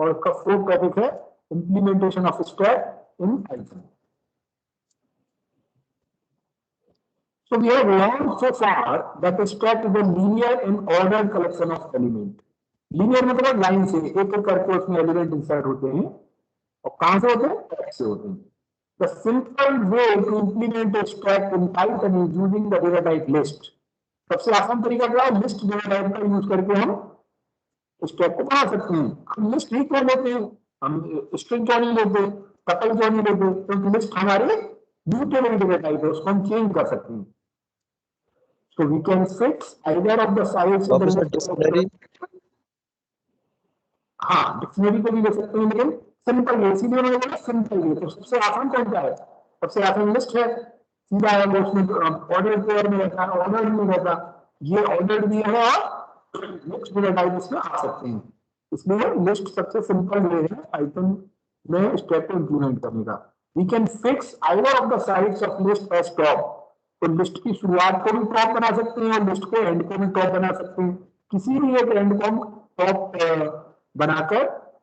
और उसका fourth topic है implementation of stack in Python. So we have learned so far that a stack is a linear and ordered collection of element. Linear मतलब line से एक एक करके उसमें एलिमेंट इंसर्ट होते हैं और कहां से होते हैं, स्टैक से होते हैं। The simple way to implement a stack in Python is using the data type list. सबसे आसान तरीका क्या है, लिस्ट डेटा टाइप का यूज करके हम स्टैक को बना सकते हैं। हम लिस्ट नहीं कर लेते हैं, हम स्ट्रिंग क्यों नहीं लेते, टपल क्यों नहीं लेते, क्योंकि लिस्ट हमारे म्यूटेबल डेटा टाइप है, उसको हम चेंज कर सकते हैं। So we can fix either of the files in the dictionary. हाँ, डिक्शनरी को भी ले सकते हैं, लेकिन सिंपल वे, इसीलिए मैंने बोला सिंपल वे। तो सबसे आसान कौन सा है, सबसे आसान लिस्ट है, सीधा है, वो उसमें ऑर्डर पेयर में रहता है, ऑर्डर में रहता, ये ऑर्डर भी है और नेक्स्ट डेटा टाइप इसमें आ सकते हैं। इसलिए लिस्ट सबसे सिंपल वे है पाइथन में स्टैक को इंप्लीमेंट करने का। We can fix either of the sides of list as top, तो लिस्ट की शुरुआत को भी टॉप बना सकते हैं और लिस्ट के एंड को भी टॉप बना सकते हैं। किसी भी एक एंड को हम टॉप बनाकर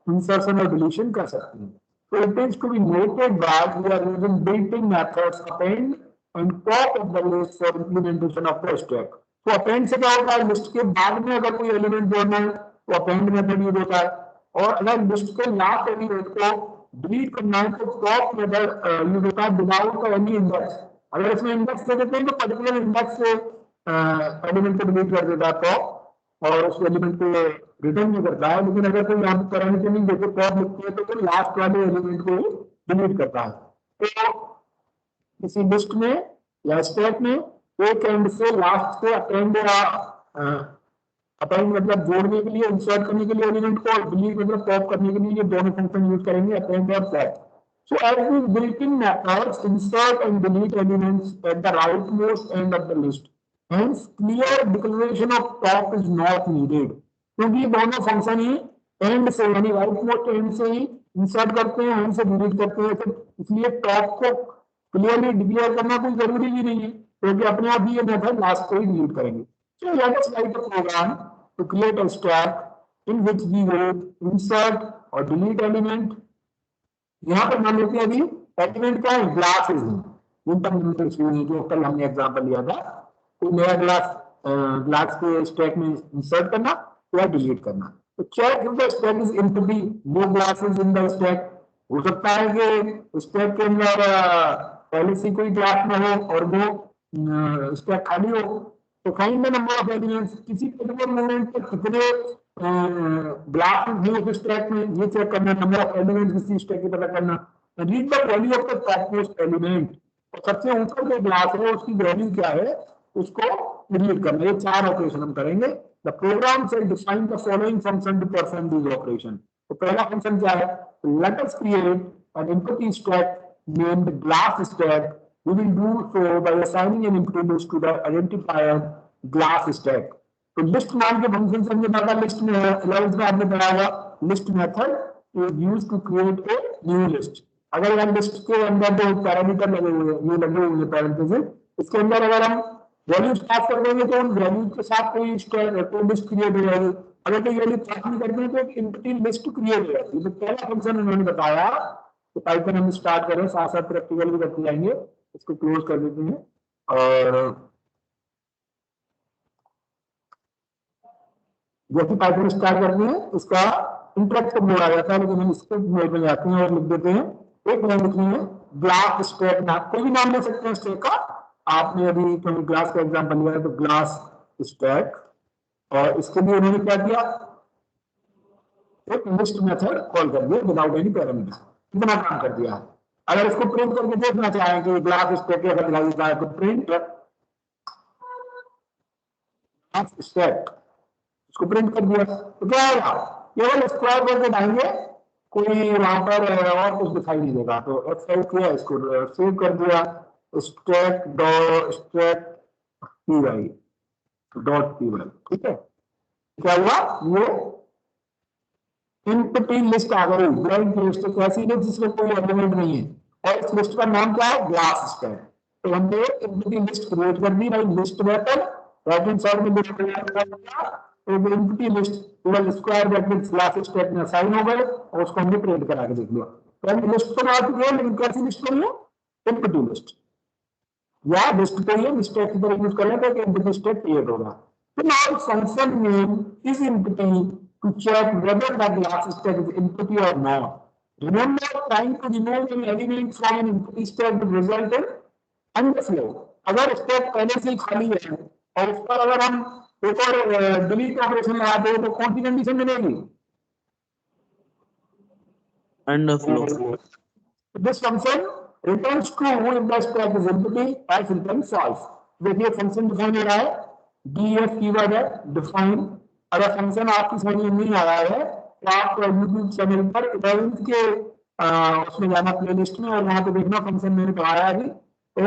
इंसर्शन और डिलीशन कर सकते हैं। So it is to be noted that we are using built-in methods append and top of the list for implementation of the stack. तो append से क्या होता है, लिस्ट के बाद में अगर कोई एलिमेंट जोड़ना है तो append मेथड यूज होता है, और अगर लिस्ट के लास्ट एलिमेंट को डिलीट करना है तो टॉप मेथड यूज होता है विदाउट एनी इंडेक्स। अगर इसमें इंडेक्स दे देते हैं तो पर्टिकुलर इंडेक्स से एलिमेंट को डिलीट कर देता है टॉप, और उस एलिमेंट को रिटर्न नहीं करता है। लेकिन अगर कोई यहाँ पर पैरामीटर नहीं देते, टॉप लिखते हैं, तो फिर लास्ट वाले एलिमेंट को ही डिलीट करता है। तो किसी लिस्ट में या स्टैक में एक एंड से लास्ट से अपेंड या अपेंड मतलब जोड़ने के लिए, इंसर्ट करने के लिए एलिमेंट को, और डिलीट मतलब टॉप करने के लिए, ये दोनों फंक्शन यूज करेंगे, अपेंड और top. So as these built-in methods insert and delete elements at the rightmost end of the list, hence clear declaration of top is not needed, क्योंकि दोनों फंक्शन ही एंड से यानी राइटमोस्ट and से ही insert करते हैं, and से delete करते हैं, तो इसलिए टॉप को क्लियरली डिक्लेयर करना कोई जरूरी भी नहीं है, क्योंकि अपने आप ही ये मेथड लास्ट को ही डिलीट करेंगे। So let us write a program to create a stack in which we will insert or delete element। यहाँ पर मान लेते हैं अभी एलिमेंट क्या है, ग्लासेस हैं, जो कल हमने एग्जांपल लिया था, कोई नया ग्लास के स्टैक में इंसर्ट करना या डिलीट करना। तो check if the stack is empty, no glasses in the stack. हो सकता है कि स्टैक के अंदर पहले से कोई ग्लास ना हो और वो स्टैक खाली हो, तो find the number of elements, किसी पर्टिकुलर मोमेंट पर कितने ग्लास है उस स्टैक में, ये चेक करना, नंबर ऑफ एलिमेंट्स किसी स्टैक की पता करना, read the value of the topmost element, और सबसे ऊपर जो ग्लास है उसकी वैल्यू क्या है उसको रीड करना। ये चार ऑपरेशन हम करेंगे। द प्रोग्राम से define the following function to perform this operation. तो पहला फंक्शन क्या है, let us create an empty stack named glass stack. We will do so by assigning an empty list to the identifier glass stack. तो list नाम के function से हमने पढ़ा, लिस्ट में 11th में आपने पढ़ा हुआ list method is used to create a new list. अगर यहाँ लिस्ट के अंदर जो पैरामीटर लगे हुए हैं, ये लगे हुए हैं पैरेंथेसिस, इसके अंदर अगर हम वैल्यूज पास कर देंगे तो उन वैल्यूज के साथ कोई लिस्ट क्रिएट हो जाएगी। अगर कोई वैल्यू पास नहीं करते हैं तो एक एम्प्टी लिस्ट क्रिएट हो जाती है। तो पहला फंक्शन उन्होंने बताया, तो पाइथन हम स्टार्ट करें, साथ साथ प्रैक्टिकल भी करते जाएंगे। इसको क्लोज कर देते हैं और जैसे पाइथन स्टार्ट करते हैं इसका इंटरेक्टिव मोड आ जाता है, लेकिन हम स्क्रिप्ट मोड में जाते हैं और लिख देते हैं, एक नाम लिखनी है ग्लास स्टैक। नाम कोई भी नाम ले सकते हैं स्टैक का, आपने अभी तो ग्लास का एग्जांपल लिया है तो ग्लास स्टैक, और इसके लिए उन्होंने क्या किया, एक लिस्ट मेथड कॉल कर दिया विदाउट एनी पैरामीटर। कितना काम कर दिया। अगर इसको प्रिंट करके देखना चाहें कि ग्लास स्टैक अगर दिखाई देता है तो प्रिंट ग्लास स्टैक, इसको प्रिंट कर दिया तो क्या होगा, केवल स्क्वायर करके डालेंगे, कोई वहां पर और कुछ दिखाई नहीं देगा। तो F5 किया, इसको सेव कर दिया, स्टैक डॉट py, ठीक है। क्या हुआ, ये एम्प्टी लिस्ट आ गई, ब्लैंक लिस्ट, एक ऐसी लिस्ट जिसमें कोई एलिमेंट नहीं है, और इस लिस्ट का नाम क्या है, ग्लास स्टैक। तो हमने एम्प्टी लिस्ट क्रिएट कर दी, भाई list method right hand side में लिस्ट क्रिएट कर दिया, एक एम्प्टी लिस्ट केवल स्क्वायर ब्रैकेट क्लास स्टैक में असाइन हो गए और उसको हमने प्रिंट करा के देख लिया। तो लिस्ट तो आ चुकी है, लेकिन कैसी लिस्ट करिए? एम्प्टी लिस्ट, या लिस्ट को ये स्टैक की तरह यूज कर लेते हैं कि एम्प्टी स्टैक क्रिएट होगा। तो now function name is empty to check whether the class stack is empty और not. Remember, trying to remove an element from an empty stack will result in underflow. अगर stack पहले से ही खाली है और उस पर अगर हम एक और डिलीट ऑपरेशन लगाते हैं तो कौन सी कंडीशन मिलेगी? Underflow. This function returns true if the stack is empty, else returns false. देखिए फंक्शन डिफाइन हो रहा है, df कीवर्ड है डिफाइन। अगर फंक्शन आपकी समझ में नहीं आ रहा है तो आप यूट्यूब चैनल पर 11th के उसमें जाना प्लेलिस्ट में और वहां पे देखना फंक्शन मैंने पढ़ाया है अभी, तो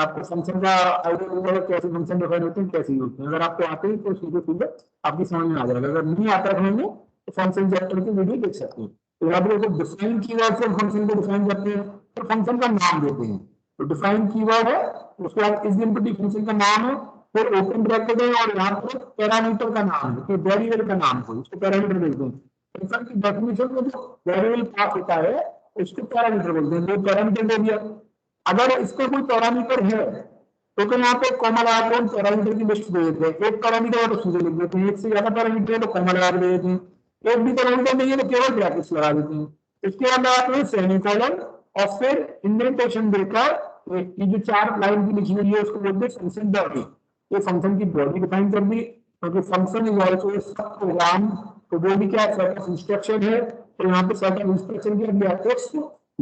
आपको फंक्शन का आइडिया मिलेगा कैसे फंक्शन डिफाइन होते हैं, कैसे यूज होते हैं। अगर आपको आते हैं तो सीधे सीधे आपकी समझ में आ जाएगा, अगर नहीं आता है समझ में तो फंक्शन चैप्टर की वीडियो देख सकते हैं। तो यहाँ पे डिफाइन कीवर्ड से फंक्शन को डिफाइन करते हैं, तो फंक्शन का नाम देते हैं। तो डिफाइन कीवर्ड है, उसके बाद इस एम्प्टी फंक्शन का नाम है, फिर ओपन ब्रैकेट है और यहाँ पर पैरामीटर का नाम है, वेरिएबल का नाम है, उसको पैरामीटर बोलते हैं। फंक्शन की डेफिनेशन में जो वेरिएबल पास होता है उसको पैरामीटर बोलते हैं। पैरामीटर दे दिया, अगर इसका कोई पैरामीटर है तो यहाँ पे कॉमा लगा के पैरामीटर की लिस्ट दे देते हैं। एक पैरामीटर है तो सीधे लिख देते हैं, एक से ज्यादा पैरामीटर है तो कॉमा लगा दे देते हैं, एक भी पैरामीटर नहीं है तो केवल ब्रैकेट्स लगा देते हैं। इसके बाद लगाते हैं सेमीकोलन और फिर इंडेंटेशन देकर ये जो 4 लाइन की लिखी हुई है उसको बोलते हैं फंक्शन बॉडी। ये फंक्शन की बॉडी डिफाइन कर दी, क्योंकि फंक्शन इज आल्सो ए सब प्रोग्राम। तो बॉडी क्या सेट ऑफ इंस्ट्रक्शन है, तो यहाँ पे सेट ऑफ इंस्ट्रक्शन क्या दिया, X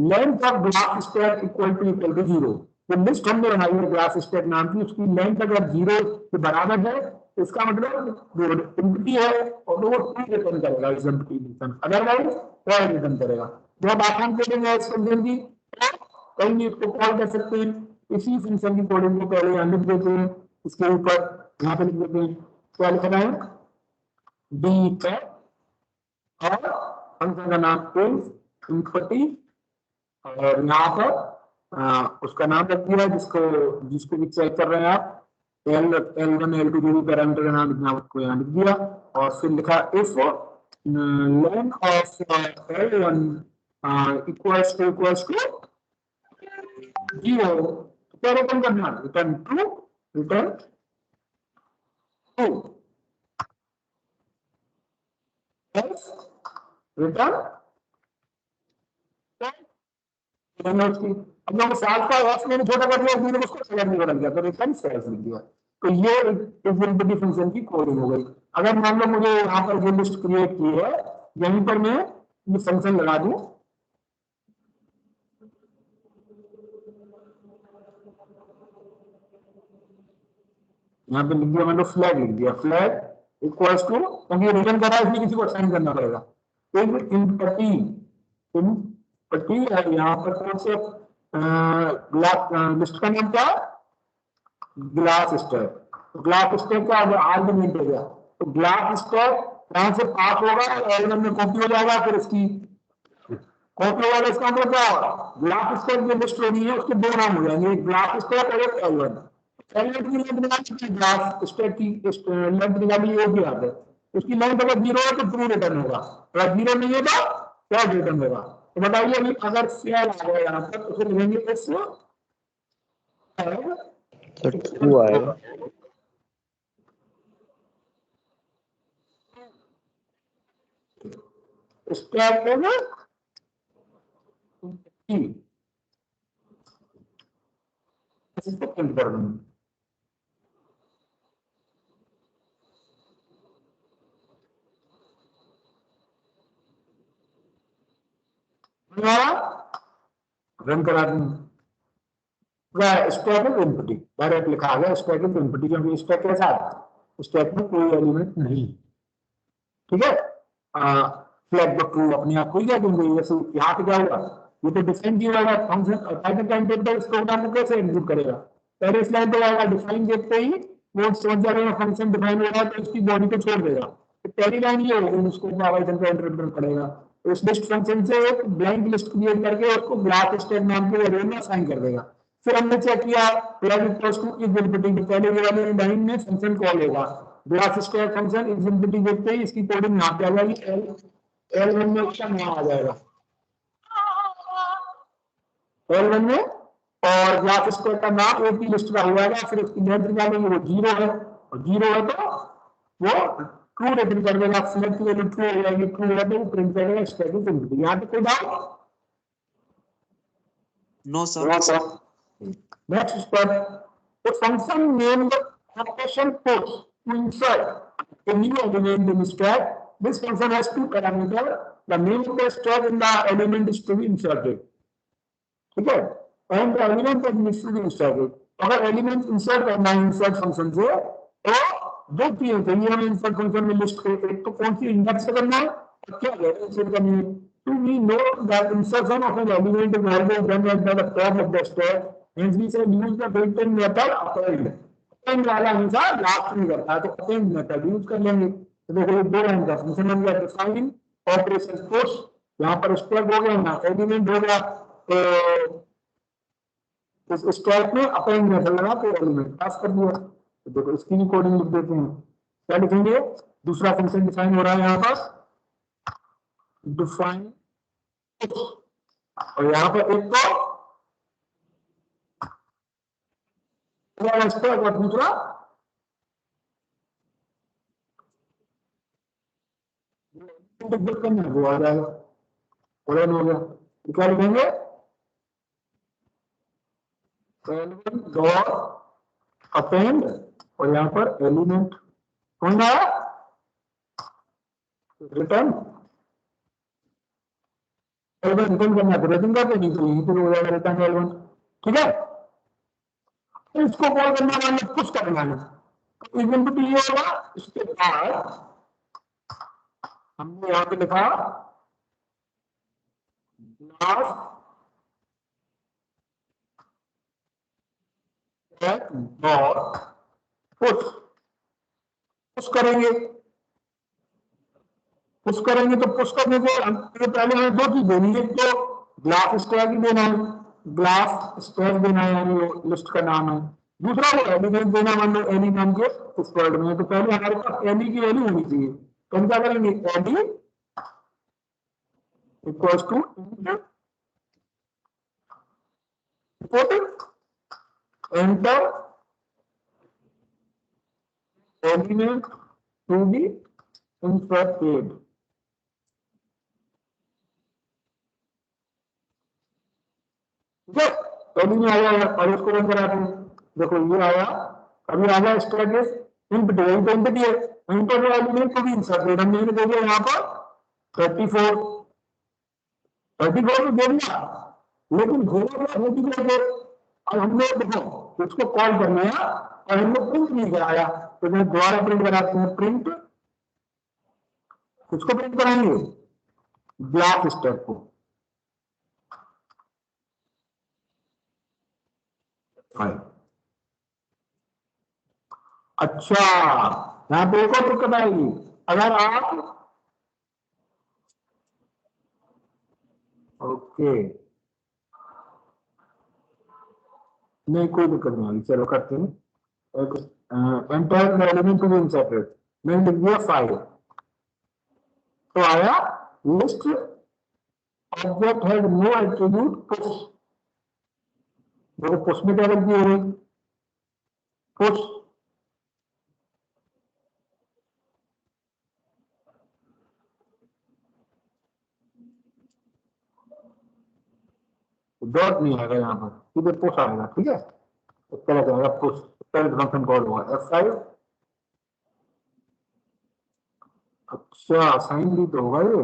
length of graph stack equal to 0। तो लिस्ट हमने बनाई है ग्राफ स्टैक नाम की, उसकी लेंथ अगर 0 के बराबर है इसका मतलब एम्प्टी है और वो ट्रू रिटर्न करेगा इस empty function, otherwise false return करेगा। जब आसान कोडिंग इस फंक्शन की कहीं भी इसको कॉल कर सकते हैं। इसी फंक्शन की कोडिंग को पहले यहाँ लिख देते हैं, इसके ऊपर यहाँ पे लिख देते हैं क्या लिखना है, डी चेक और फंक्शन का नाम इज एम्प्टी और यहाँ पर उसका नाम रख दिया जिसको भी चेक कर रहे हैं आप, L1 L2 जो भी पैरामीटर का नाम लिखना उसको यहाँ लिख दिया और फिर लिखा if length of L1 equals to 0, क्या रिटर्न करना, return true, return true, return. अब लोग साल का एफ मैंने छोटा कर दिया, मैंने उसको सेलेक्ट नहीं बदल दिया तो रिटर्न सेल्फ लिख दिया। तो ये इस एम्प्टी फंक्शन की कोडिंग हो गई। अगर मान लो मुझे यहाँ पर जो लिस्ट क्रिएट की है यहीं पर मैं ये फंक्शन लगा दूं, यहाँ पे लिख दिया मैंने फ्लैग लिख दिया, फ्लैग इक्वल्स टू, क्योंकि रिटर्न कर रहा है इसलिए किसी को असाइन करना पड़ेगा, एम्प्टी और यहाँ पर कौन से लिस्ट का नाम क्या, ग्लास स्टैक। ग्लास स्टैक का अगर आर्गुमेंट हो गया तो ग्लास स्टैक यहां से पास होगा, एलिमेंट में कॉपी हो जाएगा, फिर इसकी कॉपी होगा, इसका मतलब क्या होगा, ग्लास स्टैक जो लिस्ट होनी है उसके 2 नाम हो जाएंगे, एक ग्लास स्टैक और एक एलिमेंट। एलिमेंट की लेंथ निकाली, ग्लास स्टैक की लेंथ निकाली, एक ही बात है। उसकी लेंथ अगर 0 है तो ट्रू रिटर्न होगा, अगर 0 नहीं है तो फॉल्स रिटर्न होगा। तो बताइए अभी अगर फेयर आ गया यहाँ पर तो फिर लिखेंगे इस ट्रू आएगा, स्टैक है ना इसको प्रिंट कर दूंगा। रन करा दूंगा, स्टैक इज एम्प्टी, डायरेक्ट लिखा गया स्टैक इज एम्प्टी, क्योंकि स्टैक के साथ स्टैक में कोई एलिमेंट नहीं, ठीक है। फ्लैग द ट्रू अपने आप खुल गया, क्योंकि जैसे यहाँ पे क्या होगा, ये तो डिफाइन किया होगा फंक्शन पाइथन का इंटरप्रेटर इस प्रोग्राम को कैसे एग्जीक्यूट करेगा, पहले स्लाइड पे आएगा डिफाइन देखते ही वो समझ जाएगा फंक्शन डिफाइन हो रहा है तो इसकी बॉडी को छोड़ देगा। तो पहली लाइन ये होगी, उसको पाइथन का इंटरप्रेटर पड़ेगा, तो इस लिस्ट फंक्शन से एक ब्लैंक लिस्ट क्रिएट करके उसको ग्राफ स्टैक नाम के वेरिएबल में असाइन कर देगा। फिर हमने चेक किया flag equals two is empty, पहले वाले लाइन में फंक्शन कॉल होगा, ग्लास स्क्वायर फंक्शन इंफिनिटी देखते ही इसकी कोडिंग यहाँ पे आ जाएगी, L1 में उसका नाम आ जाएगा, L1 में, और ग्लास स्क्वायर का नाम एक ही लिस्ट का हो जाएगा। फिर उसकी लेंथ निकालेंगे, वो 0 है, और 0 है तो वो ट्रू रिटर्न कर देगा, सिलेक्ट की वैल्यू ट्रू हो जाएगी, ट्रू है तो वो प्रिंट करेगा स्टैटिक इनपुट। यहाँ पे कोई doubt? No, sir. Next step, a function named operation push to insert a new element in stack. This function has two parameters. The name of the stack and the element is to be inserted. ठीक है, and the element that needs to be inserted. अगर element insert करना है insert function से, तो दो चीजें चाहिए हमें insert function में लिस्ट को, एक तो कौन सी इंडेक्स से करना है और क्या insert करनी है. To we know that insertion of an element is always done at the top of the stack. Hence we say use the built-in method append. Append वाला हमेशा लास्ट में करता है, तो append method यूज कर लेंगे. तो देखो ये दो लाइन का फंक्शन बन गया, define operation push, यहाँ पर stack हो गया ना, element हो गया, तो इस स्टैक में append method लगा तो element पास कर दिया. तो देखो इसकी भी कोडिंग लिख देते हैं. क्या लिखेंगे? दूसरा फंक्शन डिफाइन हो रहा है यहाँ पर, डिफाइन, और यहाँ पर एक तो स्टैक और दूसरा करना है, वो आ जाएगा, कोलन हो गया. क्या लिखेंगे? डॉट अपेंड, और यहाँ पर एलिमेंट कौन आया, रिटर्न L1 रिटर्न करना है, रिटर्न करते नहीं तो यहीं पर हो जाएगा रिटर्न L1. ठीक है, इसको कॉल करना मान लो पुश करना है, तो इवेंट ये होगा. इसके बाद हमने यहाँ पे लिखा लास्ट डॉट पुश. पुश करेंगे, पुश करेंगे तो पुश करने के पहले हमें दो चीज देनी है. तो ग्लास स्क्वायर की देना है, ग्लास स्क्वायर देना है, यानी लिस्ट का नाम है. दूसरा वो एलिमेंट देना, मान लो एनी नाम के स्क्वायर में. तो पहले हमारे पास एनी की वैल्यू होनी चाहिए, तो हम क्या करेंगे, any equals to enter element to be inserted. पहली में आया और इसको रन कराते हैं. देखो ये आया, अभी आ गया स्टैटिक इनपुट है, इंटर एलिमेंट को भी इंसर्टेड. हमने दे दिया यहाँ पर 34 तो दे दिया, लेकिन घोड़ा 34 को अब हमने देखो उसको कॉल करना है और हमने प्रिंट नहीं कराया, तो मैं दोबारा प्रिंट कराते हैं. प्रिंट, उसको प्रिंट कराएंगे ब्लॉक स्टैक को. अच्छा, यहाँ पे एक और दिक्कत आएगी. अगर आप ओके नहीं, कोई दिक्कत नहीं आएगी, चलो करते हैं. Entire element to be inserted, मैंने लिख दिया 5, तो आया list object has no attribute push. देखो पुश में क्या गलती हो रही, पुश डॉट नहीं आएगा, यहाँ पर सीधे पुश आएगा. ठीक है, इस तरह से आएगा पुश, इस तरह से फंक्शन कॉल हुआ F5. अच्छा, साइन भी तो होगा ये.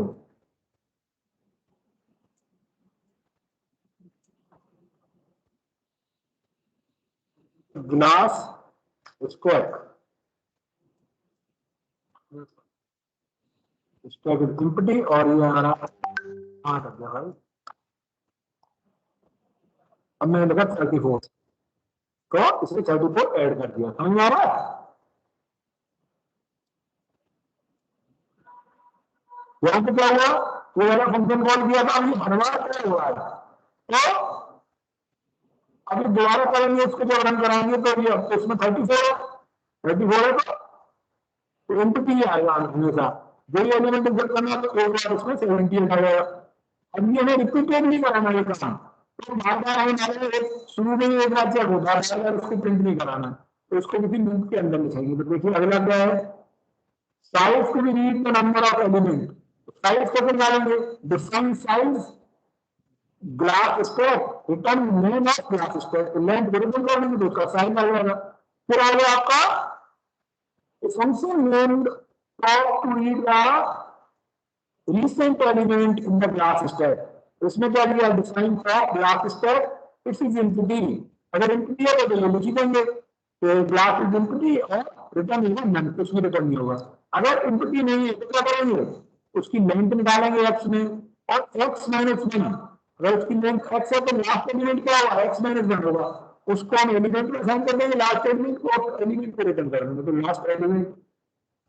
ग्लास स्क्वायर स्क्वायर एम्प्टी, और ये हमारा हाँ कर दिया भाई. अब मैंने लिखा 34, तो इसमें 34 ऐड कर दिया. समझ में आ रहा है? यहाँ पे क्या हुआ, वो वाला फंक्शन कॉल किया था, अभी भरवा क्या हुआ है, तो अभी दोबारा करेंगे, उसको जब रन कराएंगे तो ये इसमें 34 है, तो तो एम्प्टी ही आएगा हमेशा, वही एलिमेंट जब करना तो एक बार उसमें 78 आ जाएगा। अब ये हमें रिपीटेड नहीं कराना ये काम, तो बार बार हमें मालूम है शुरू में एक बार चेक होता है, बार बार उसको प्रिंट नहीं कराना, तो उसको किसी लूप के अंदर लिखेंगे। तो देखिए अगला क्या है, साइज को भी read the number of element, size को फिर डालेंगे, define size glass step, return name of glass step, तो लेंथ वेरिएबल कर देंगे तो उसका साइज आ जाएगा। फिर आ गया आपका function named top to read the recent element in the glass stack, उसमें क्या दिया, define top glass step it is empty, अगर एम्प्टी है तो ये लिख देंगे तो ग्लास इज एम्प्टी और रिटर्न इवन नन, कुछ भी रिटर्न नहीं होगा। अगर एम्प्टी नहीं है तो क्या करेंगे, उसकी लेंथ निकालेंगे एक्स में, और एक्स माइनस वन, अगर उसकी लेंथ एक्स है तो लास्ट एलिमेंट क्या होगा, एक्स माइनस वन होगा, उसको हम एलिमेंट में असाइन कर देंगे, लास्ट एलिमेंट को एलिमेंट को रिटर्न कर देंगे, तो लास्ट एलिमेंट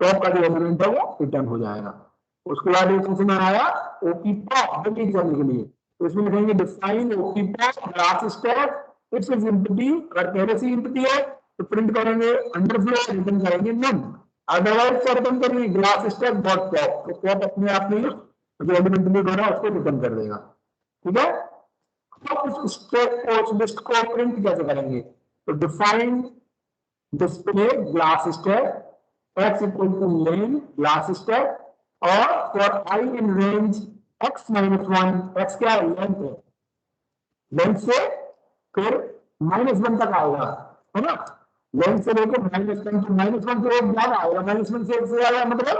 टॉप का जो एलिमेंट है वो रिटर्न हो जाएगा। उसके बाद एक फंक्शन आया ओपी पॉप डिलीट करने के लिए, तो इसमें लिखेंगे define OP pop glass step it's is empty, अगर पहले से एम्प्टी है तो प्रिंट करेंगे अंडरफ्लो, रिटर्न करेंगे नन, अदरवाइज क्या रिटर्न करेंगे ग्लास स्टेप डॉट पॉप, तो पॉप अपने आप में जो एलिमेंट डिलीट हो रहा है उसको रिटर्न कर देगा। ठीक है, अब उस स्टेप को, उस लिस्ट को प्रिंट कैसे करेंगे, तो define display glass step x equal to len glass step, और for I in range x minus 1, x क्या है लेंथ है, लेंथ से फिर -1 तक आएगा, है ना, लेंथ से लेकर -1, तो -1 से एक ज्यादा आएगा, -1 से एक से ज्यादा मतलब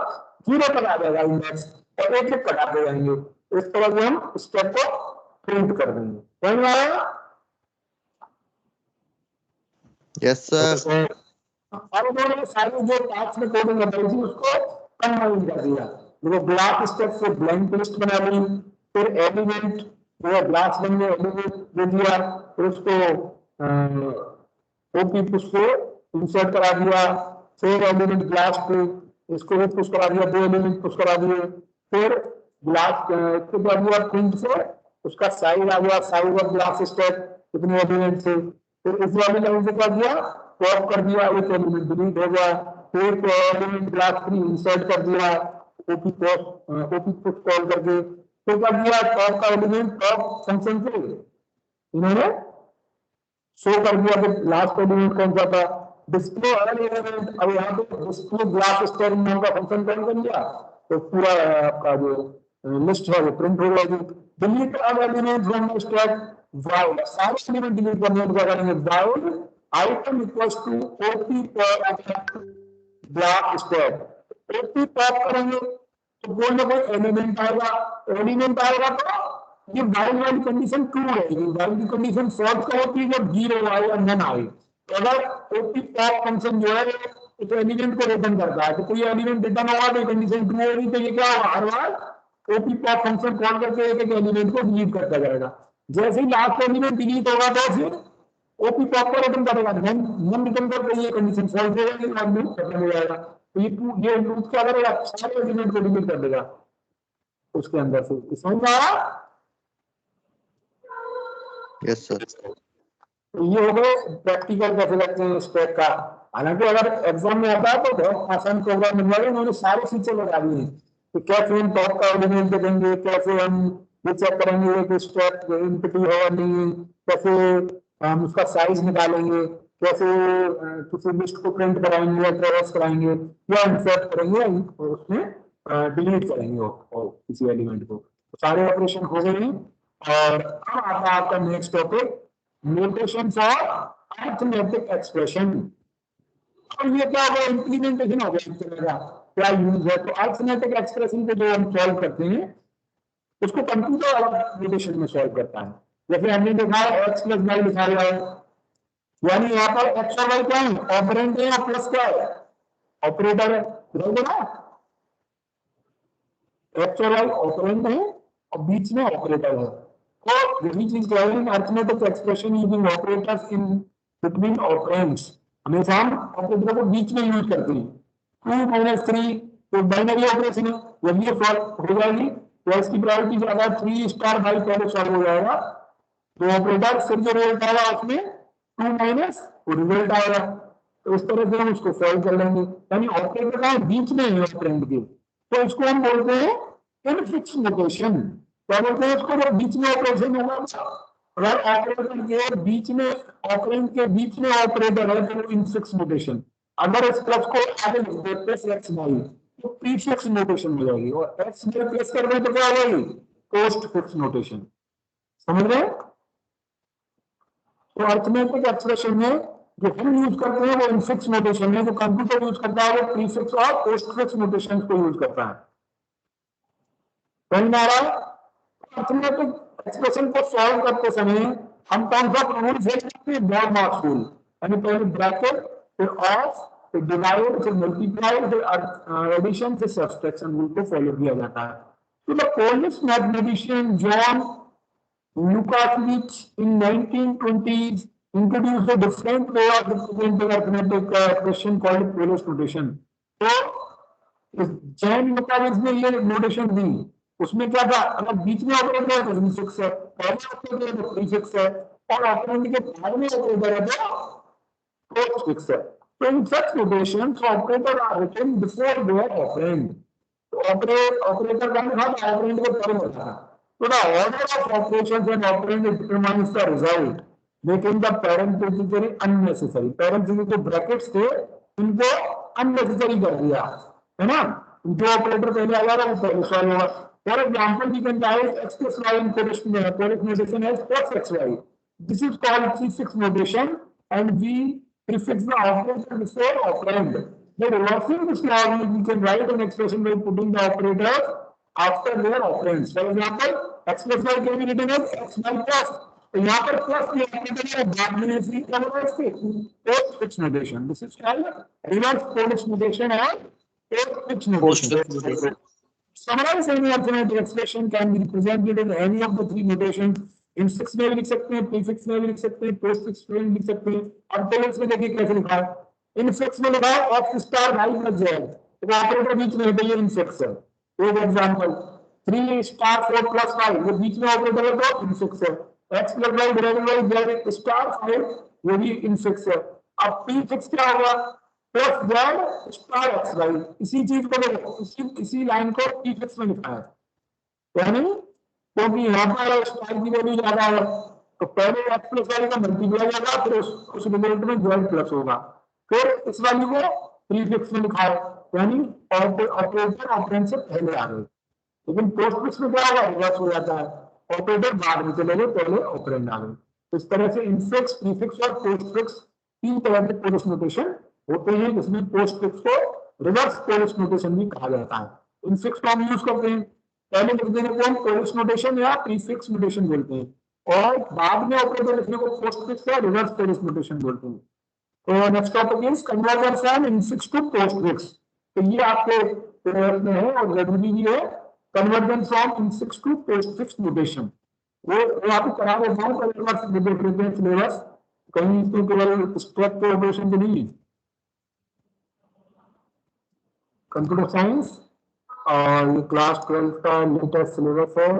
0 तक आ जाएगा इंडेक्स, और एक एक कटाते जाएंगे, इस तरह से हम स्टेप को प्रिंट कर देंगे। समझ में आया? Yes, sir. और उन्होंने सारी जो पार्ट्स में कोडिंग बताई थी उसको कंबाइन कर दिया, देखो ब्लॉक स्टेप से ब्लैंक लिस्ट बना ली, फिर एलिमेंट वो ब्लॉक्स बन गए, एलिमेंट दे दिया, फिर उसको ओपी पुश को इंसर्ट करा दिया, फिर एलिमेंट ब्लॉक को इसको भी पुश करा दिया, दो एलिमेंट पुश करा दिए, फिर ब्लॉक को कर दिया प्रिंट से उसका साइज आ गया, साइज ऑफ ब्लॉक स्टेप कितने एलिमेंट से, फिर इस वाली लाइन से कर दिया पॉप कर दिया, एक एलिमेंट डिलीट हो गया, फिर एलिमेंट क्लास 3 इंसर्ट कर दिया ओपी पुश कॉल करके, फिर कर दिया टॉप का एलिमेंट टॉप फंक्शन से इन्होंने शो कर दिया कि लास्ट एलिमेंट कौन सा था, डिस्प्ले ऑल एलिमेंट, अब यहाँ पे डिस्प्ले ग्लास स्टेप नाम का फंक्शन कॉल कर दिया तो पूरा आपका जो लिस्ट है वो प्रिंट हो जाएगी। Delete all element from stack while, सारे एलिमेंट डिलीट करने के बाद करेंगे while item equals to OP pop block step, OP pop करेंगे तो कोई ना कोई एलिमेंट आएगा, एलिमेंट आएगा तो ये वाइल वाली कंडीशन ट्रू रहेगी, वाइल की कंडीशन फॉल्स का होती है जब 0 आए या नन आए, तो अगर ओपी पॉप फंक्शन जो है तो एलिमेंट को रिटर्न करता है, तो कोई एलिमेंट रिटर्न होगा तो कंडीशन ट्रू होगी, तो ये क्या होगा हर बार ओपी पॉप फंक्शन कॉल करके एक एक एलिमेंट को डिलीट करता जाएगा, जैसे ही लास्ट एलिमेंट डिलीट होगा तो फिर ओपी पॉप को रिटर्न करेगा, नन रिटर्न करके ये कंडीशन फॉल्स हो जाएगी और लूप खत्म हो जाएगा, तो ये लूप क्या करेगा सारे एलिमेंट को डिलीट कर देगा उसके अंदर से। समझ में आया? Yes, sir. तो ये हो गए प्रैक्टिकल कैसे लगते हैं स्टेप का, हालांकि अगर एग्जाम में आता है तो बहुत आसान प्रोग्राम बन जाएगा, उन्होंने सारे फीचर लगा दिए कि कैसे हम टॉप का एलिमेंट देंगे, कैसे हम ये चेक करेंगे कि स्टेप एम्प्टी है या नहीं, कैसे हम उसका साइज निकालेंगे, कैसे किसी लिस्ट को प्रिंट कराएंगे या ट्रेवर्स कराएंगे या इंसर्ट करेंगे और उसमें डिलीट करेंगे और किसी एलिमेंट को, तो सारे ऑपरेशन हो गए हैं। और अब आता है आपका next topic notation for arithmetic expression, और ये क्या होगा इंप्लीमेंटेशन हो गया इस तरह का क्या यूज है, तो अरिथमेटिक एक्सप्रेशन को जो हम सॉल्व करते हैं उसको कंप्यूटर अलग नोटेशन में सॉल्व करता है, जैसे हमने देखा है x प्लस वाई लिखा हुआ है, यानी यहाँ पर एक्स और वाई क्या है ऑपरेंड है या प्लस क्या है ऑपरेटर है, देखो ना एक्स और वाई ऑपरेंड है और बीच में ऑपरेटर है, तो यही चीज कह रहे हैं arithmetic expression using operators in between operands, हमेशा हम ऑपरेटर को बीच में यूज करते हैं। 2 - 3 तो बाइनरी ऑपरेशन है, जब ये सॉल्व हो जाएगी तो इसकी प्रायोरिटी ज्यादा 3 स्टार बाई पहले सॉल्व हो जाएगा, तो ऑपरेटर फिर जो रिजल्ट आएगा उसमें 2 माइनस रिजल्ट आएगा, तो इस तरह से हम उसको सॉल्व कर लेंगे। यानी ऑपरेटर का बीच में है ऑपरेंड के, तो इसको हम बोलते हैं इनफिक्स नोटेशन। क्या बोलते हैं इसको? जब बीच में ऑपरेशन होगा, अगर ऑपरेटर के बीच में, ऑपरेंड के बीच में ऑपरेटर है तो इनफिक्स नोटेशन। अगर इस प्लस को आगे लिख दे प्लस एक्स वाई तो प्रीफिक्स नोटेशन हो जाएगी, और एक्स में प्लस कर दे तो क्या हो जाएगी? Post fix notation. समझ रहे हैं? तो अर्थमेटिक एक्सप्रेशन में जो हम यूज करते हैं वो इनफिक्स नोटेशन है, जो कंप्यूटर यूज करता है वो प्रीफिक्स और पोस्टफिक्स नोटेशन को यूज करता है। समझ में आ रहा है? अर्थमेटिक एक्सप्रेशन को सॉल्व करते समय हम कौन सा रूल यूज करते हैं? BODMAS rule. यानी पहले ब्रैकेट, फिर ऑफ, फिर डिवाइड, फिर मल्टीप्लाई, फिर एडिशन, फिर सब्सट्रैक्शन रूल को फॉलो किया जाता है। तो the Polish mathematician John Lukasiewicz in 1920s introduced a different way of representing arithmetic expression called Polish notation. तो जैन लुकाविच ने ये नोटेशन दी, उसमें क्या था? अगर बीच में ऑपरेटर है तो इनफिक्स है, पहले ऑपरेटर है तो प्रीफिक्स है, और ऑपरेंड के बाद में ऑपरेटर है तो पोस्टफिक्स है। तो in such notations operator are written before their operand. तो ऑपरेटर का मतलब ऑपरेंड को पहले होता है। So the order of operations and operand determines the result, making the parenthetically unnecessary. Parenthetically जो brackets थे इनको unnecessary कर दिया, है ना? जो ऑपरेटर पहले आ रहा है वो पहले सॉल्व होगा। For example, we can write x plus y in Polish notation as plus xy. This is called prefix notation, and we prefix the operator before operand. By reversing this logic, we can write an expression by putting the operator after their operands. For example, x plus y can be written as x y plus. तो यहाँ पर plus ये operator है, बाद में free क्या होगा इसके? Postfix notation. This is called reverse Polish notation और postfix notation. Summarize any arithmetic expression can be represented in any of the three notations. Infix में भी लिख सकते हैं, प्रीफिक्स में भी लिख सकते हैं, पोस्टफिक्स में भी लिख सकते हैं। और पोलिश में देखिए कैसे लिखा है। इनफिक्स में लिखा है X star Y plus Z, तो ऑपरेटर बीच में है तो ये इनफिक्स है। एक एग्जांपल 3 स्टार 4 प्लस 5, ये बीच में ऑपरेटर है तो इनफिक्स है। x plus Y divided by Z star 5, ये भी इनफिक्स है। अब प्रीफिक्स क्या होगा? Plus Z star X Y. इसी चीज को देखो, इसी लाइन को प्रीफिक्स में लिखा है, यानी क्योंकि यहाँ पर स्टार की वैल्यू ज्यादा है तो पहले एक्स प्लस वाई का मल्टीप्लाई होगा, फिर उस रिजल्ट में जेड प्लस होगा, फिर इस वैल्यू को प्रीफिक्स में लिखा है, यानी ऑपरेटर ऑपरेंड से पहले आ गए। लेकिन पोस्टफिक्स में क्या होगा? रिवर्स हो जाता है, ऑपरेटर बाद में चले गए, पहले ऑपरेंड आ गए। तो इस तरह से इनफिक्स, प्रीफिक्स और पोस्टफिक्स तीन तरह के पोलिश नोटेशन होते हैं, जिसमें पोस्टफिक्स को रिवर्स पोलिश नोटेशन भी कहा जाता है। इनफिक्स को हम यूज करते हैं पहले लिख देने को हम पोलिश नोटेशन या प्रीफिक्स नोटेशन बोलते हैं, और बाद में ऑपरेटर लिखने को पोस्टफिक्स या रिवर्स पोलिश नोटेशन बोलते हैं। तो next topic is conversion from infix to postfix. तो ये आपके सिलेबस में है और जरूरी भी है, conversion from infix to postfix notation. वो आपको करा देता हूँ, कल एक बार देख लेते हैं सिलेबस, कहीं इसमें केवल स्टेप के ऑपरेशन तो नहीं। कंप्यूटर साइंस और ये क्लास 12 का लेटेस्ट सिलेबस है,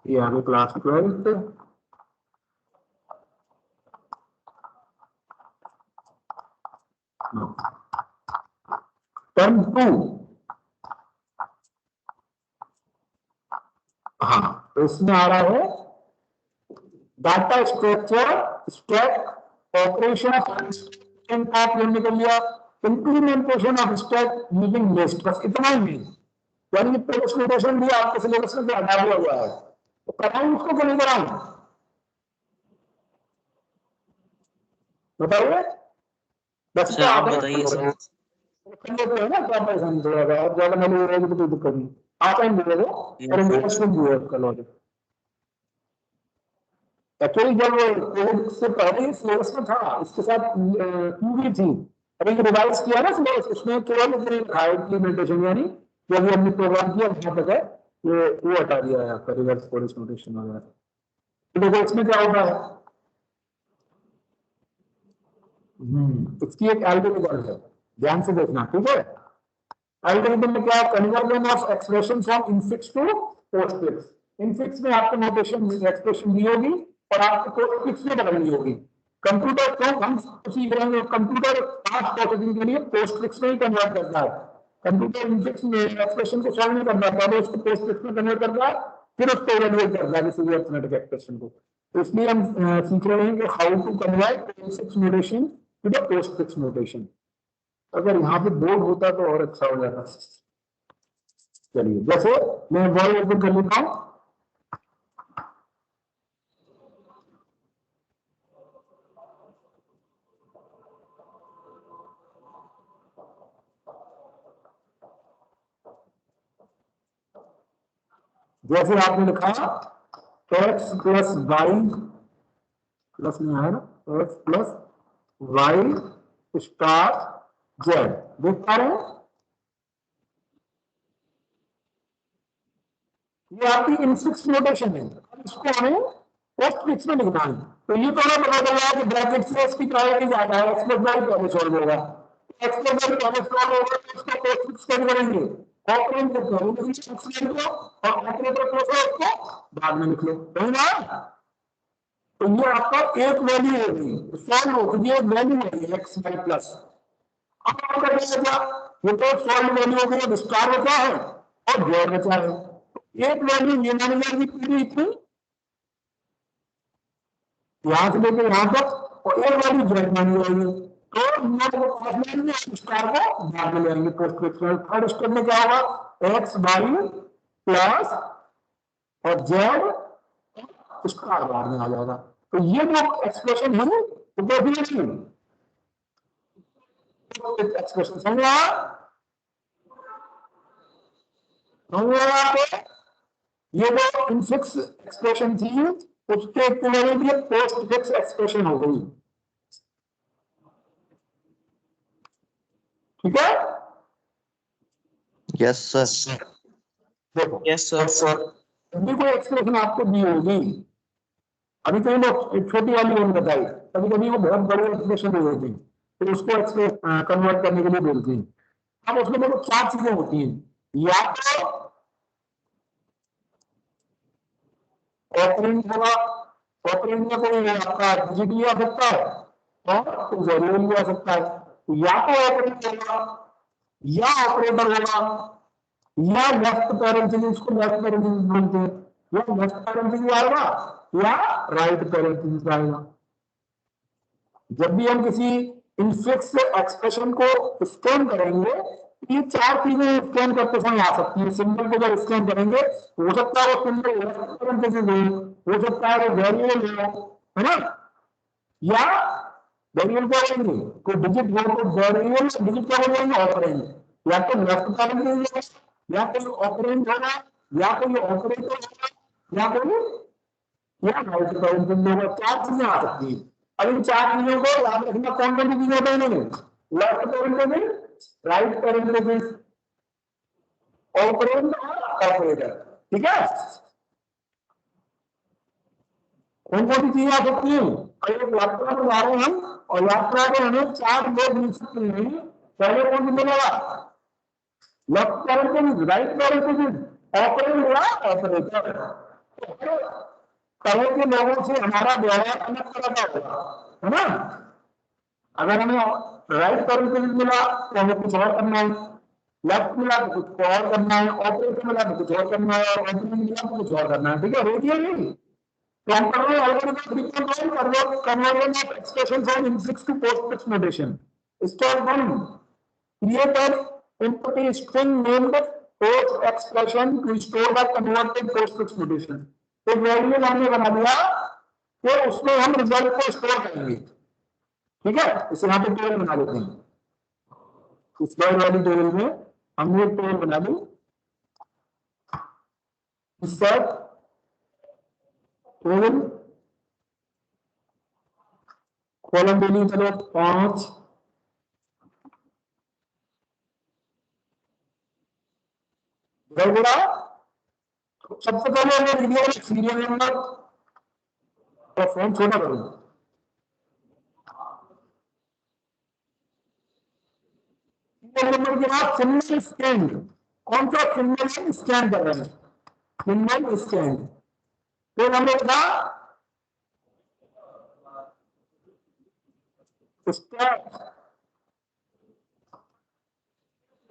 ये आगे क्लास 12 टर्म 2। हाँ, तो इसमें आ रहा है डाटा स्ट्रक्चर, स्टैक ऑपरेशन हमने कर लिया, implementation of stack using list, बस इतना ही नहीं। यानी पोलिश नोटेशन भी आपके सिलेबस में हटा दिया गया है, तो कराऊं उसको क्या नहीं कराऊं? बताइए, बस आप बताइए सर। है ना, क्या परेशानी थोड़ा सा और ज्यादा नॉलेज रहेगी तो कोई दिक्कत नहीं, आप ही बोलोगे और इंटरेस्टिंग भी है उसका लॉजिक। एक्चुअली जब कोविड से पहले सिलेबस में था, इसके साथ भी थी, अभी रिवाइज किया ना सिलेबस, उसमें केवल इम्प्लीमेंटेशन यानी जो भी हमने प्रोग्राम किया वहां तक है, ये वो हटा दिया है आपका रिवर्स पोलिश नोटेशन वगैरह। तो देखो इसमें क्या होता है, इसकी एक एल्गोरिथम है, ध्यान से देखना, ठीक है? एल्गोरिथम में क्या है? Conversion of expression from infix to postfix. Infix में आपको नोटेशन एक्सप्रेशन दी होगी और आपको पोस्टफिक्स में बदलनी होगी। कंप्यूटर को हम सीख रहे हैं, कंप्यूटर फास्ट प्रोसेसिंग के लिए पोस्टफिक्स में ही कन्वर्ट करता है। कंप्यूटर इनफिक्स में एक्सप्रेशन को सॉल्व नहीं करना, पहले उसको पोस्टफिक्स में कन्वर्ट करता है, फिर उसको इवैल्यूएट करता है किसी भी अरिथमेटिक एक्सप्रेशन को। तो इसलिए हम सीख रहे हैं कि how to convert prefix notation to the postfix notation. अगर यहाँ पे बोर्ड होता तो और अच्छा हो जाता। चलिए, जैसे मैं बॉल ओपन कर लेता हूं, जैसे आपने लिखा x प्लस वाई प्लस में है ना, x plus Y star Z, देख पा रहे हैं? ये आपकी इनफिक्स नोटेशन है, इसको हमें पोस्टफिक्स में लिखना है। तो ये तो हमें पता चला कि ब्रैकेट से इसकी प्रायोरिटी ज्यादा है, एक्स प्लस वाई पहले सॉल्व होगा, एक्स प्लस वाई पहले सॉल्व होगा तो इसको पोस्टफिक्स कैसे करेंगे, ऑपरेंड करते हैं एक्सप्लेन को और ऑपरेटर को उसको बाद में लिख लो, है ना? तो ये आपका एक वैल्यू हो गई, सॉल्व हो गई, एक वैल्यू हो गई एक्स वाई प्लस। अब आप करेंगे क्या, ये तो सॉल्व वैल्यू हो गई, विस्तार बचा है और जोड़ बचा है। एक वैल्यू ये मानी जाएगी पूरी इतनी, यहां से लेकर यहां तक, और एक वैल्यू जेड मानी जाएगी। तो नोट को पास में स्टार को बाद में लेंगे पोस्टफिक्स में। थर्ड स्टेप में क्या होगा, एक्स वाई प्लस और जेड स्टार बाद में आ जाएगा। तो ये जो एक्सप्रेशन है वो भी एक्सप्रेशन समझ आपको, ये जो इनफिक्स एक्सप्रेशन थी उसके इक्विवेलेंट ये पोस्टफिक्स एक्सप्रेशन हो गई, ठीक है? Yes sir. देखो, यस सर। अभी कोई एक्सप्रेशन आपको दी होगी, अभी कई लोग छोटी वाली मैंने बताई, कभी कभी वो बहुत बड़ी एक्सप्रेशन हो जाती है, फिर उसको एक्सप्रेस कन्वर्ट करने के लिए बोलते हैं। अब उसमें देखो चार चीजें होती हैं, या तो ऑपरेंड होगा, ऑपरेंड में कोई आपका डिजिट भी आ सकता है और कोई वेरिएबल भी आ सकता है, या तो ऑपरेंड होगा या ऑपरेटर होगा या लेफ्ट पैरेंथेसिस को लेफ्ट पैरेंथेसिस बोलते हैं, या लेफ्ट पैरेंथेसिस आएगा या राइट पैरेंथेसिस आएगा। जब भी हम किसी इनफिक्स एक्सप्रेशन को स्कैन करेंगे, ये चार चीजें स्कैन करते समय आ सकती है। सिंबल को जब स्कैन करेंगे हो सकता है वो सिंबल लेफ्ट पैरेंथेसिस हो सकता है वो वेरिएबल है ना, या वेरिएबल क्या बोलेंगे, कोई डिजिट हो तो वेरिएबल डिजिट क्या बोलेंगे, ऑपरेंड, या तो लेफ्ट पैरेंथेसिस या कोई ऑपरेंड होगा या कोई ऑपरेटर होगा या कोई या राइट पैरेंथेसिस होगा। चार चीजें आ सकती है। अब इन चार चीजों को याद रखना, कौन कौन सी चीजें होता है इन्होंने, left parenthesis, right parenthesis, operand और ऑपरेटर, ठीक है? कौन कौन सी चीजें आ सकती है, एक यात्रा में जा रहे हैं हम और यात्रा में हमें चार लोग मिल सकते हैं, पहले कौन सी मिलेगा, left parenthesis, right parenthesis, operand या ऑपरेटर। तरह के लोगों से हमारा व्यवहार अलग तरह का होगा, है ना? अगर हमें राइट पैरेंथेसिस मिला तो हमें कुछ और करना है, लेफ्ट मिला तो कुछ और करना है, ऑपरेटर मिला तो कुछ और करना है, और ऑपरेटर मिला तो कुछ और करना है, ठीक है? रोक लिया नहीं, तो हम कर रहे हैं algorithm conversion of expression from infix to postfix notation. Step 1, create an empty string named post expression to store the converted postfix notation. एक वेरिएबल हमने बना दिया कि उसमें हम रिजल्ट को स्टोर करेंगे, ठीक है? इसे यहाँ पे टेबल बना देते हैं, इस वाली टेबल में हमने एक टेबल बना दी, टेबल कॉलम देनी, चलो 5, सबसे पहले हमने लिख दिया सीरियल नंबर और फोन छोटा करूंगा, नंबर के बाद सिंबल स्कैन, कौन सा सिंबल स्कैन कर रहे हैं, सिंबल स्कैन। फिर हमने कहा स्टेप,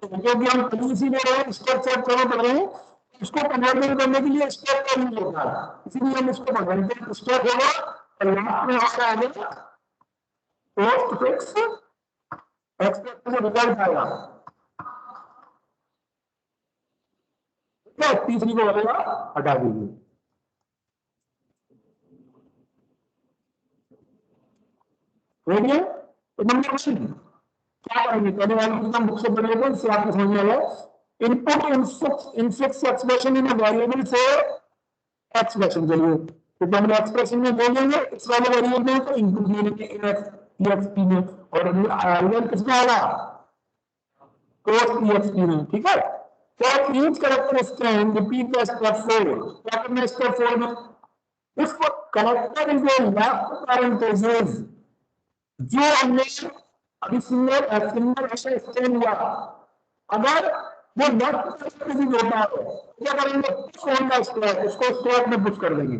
जो भी हम पहले इसी में रहे स्टेप सेट करना पड़ रहे हैं, इसको कन्वर्जन करने के लिए स्टेप का यूज होता है, इसीलिए हम इसको पढ़ रहे हैं। स्टेप होगा और लास्ट में होगा आगे पोस्ट फिक्स एक्सपेक्ट से रिजल्ट आएगा। ठीक है, तीसरी को बोलेगा हटा दीजिए। रेडियो नंबर क्वेश्चन क्या करेंगे, पहले वाले की हम बुक से पढ़ लेते हैं, इससे आपको समझ में आएगा। Input infix expression in variable से एक्सप्रेशन के लिए, तो हम एक्सप्रेशन में बोलेंगे इस वाले वेरिएबल को इनपुट लेंगे इन एक्सपी में, और रिजल्ट किसमें आएगा पोस्ट एक्सपी में। ठीक है, तो each character string repeat the step 4, क्या करना है स्टेप 4 में, if character is a left parenthesis, जो हमने अभी सिंगल ऐसा स्ट्रिंग हुआ, अगर वो लेफ्ट पैरेंथेसिस होता है क्या करेंगे, पुश ऑन द स्टैक, उसको स्टैक में पुश कर देंगे।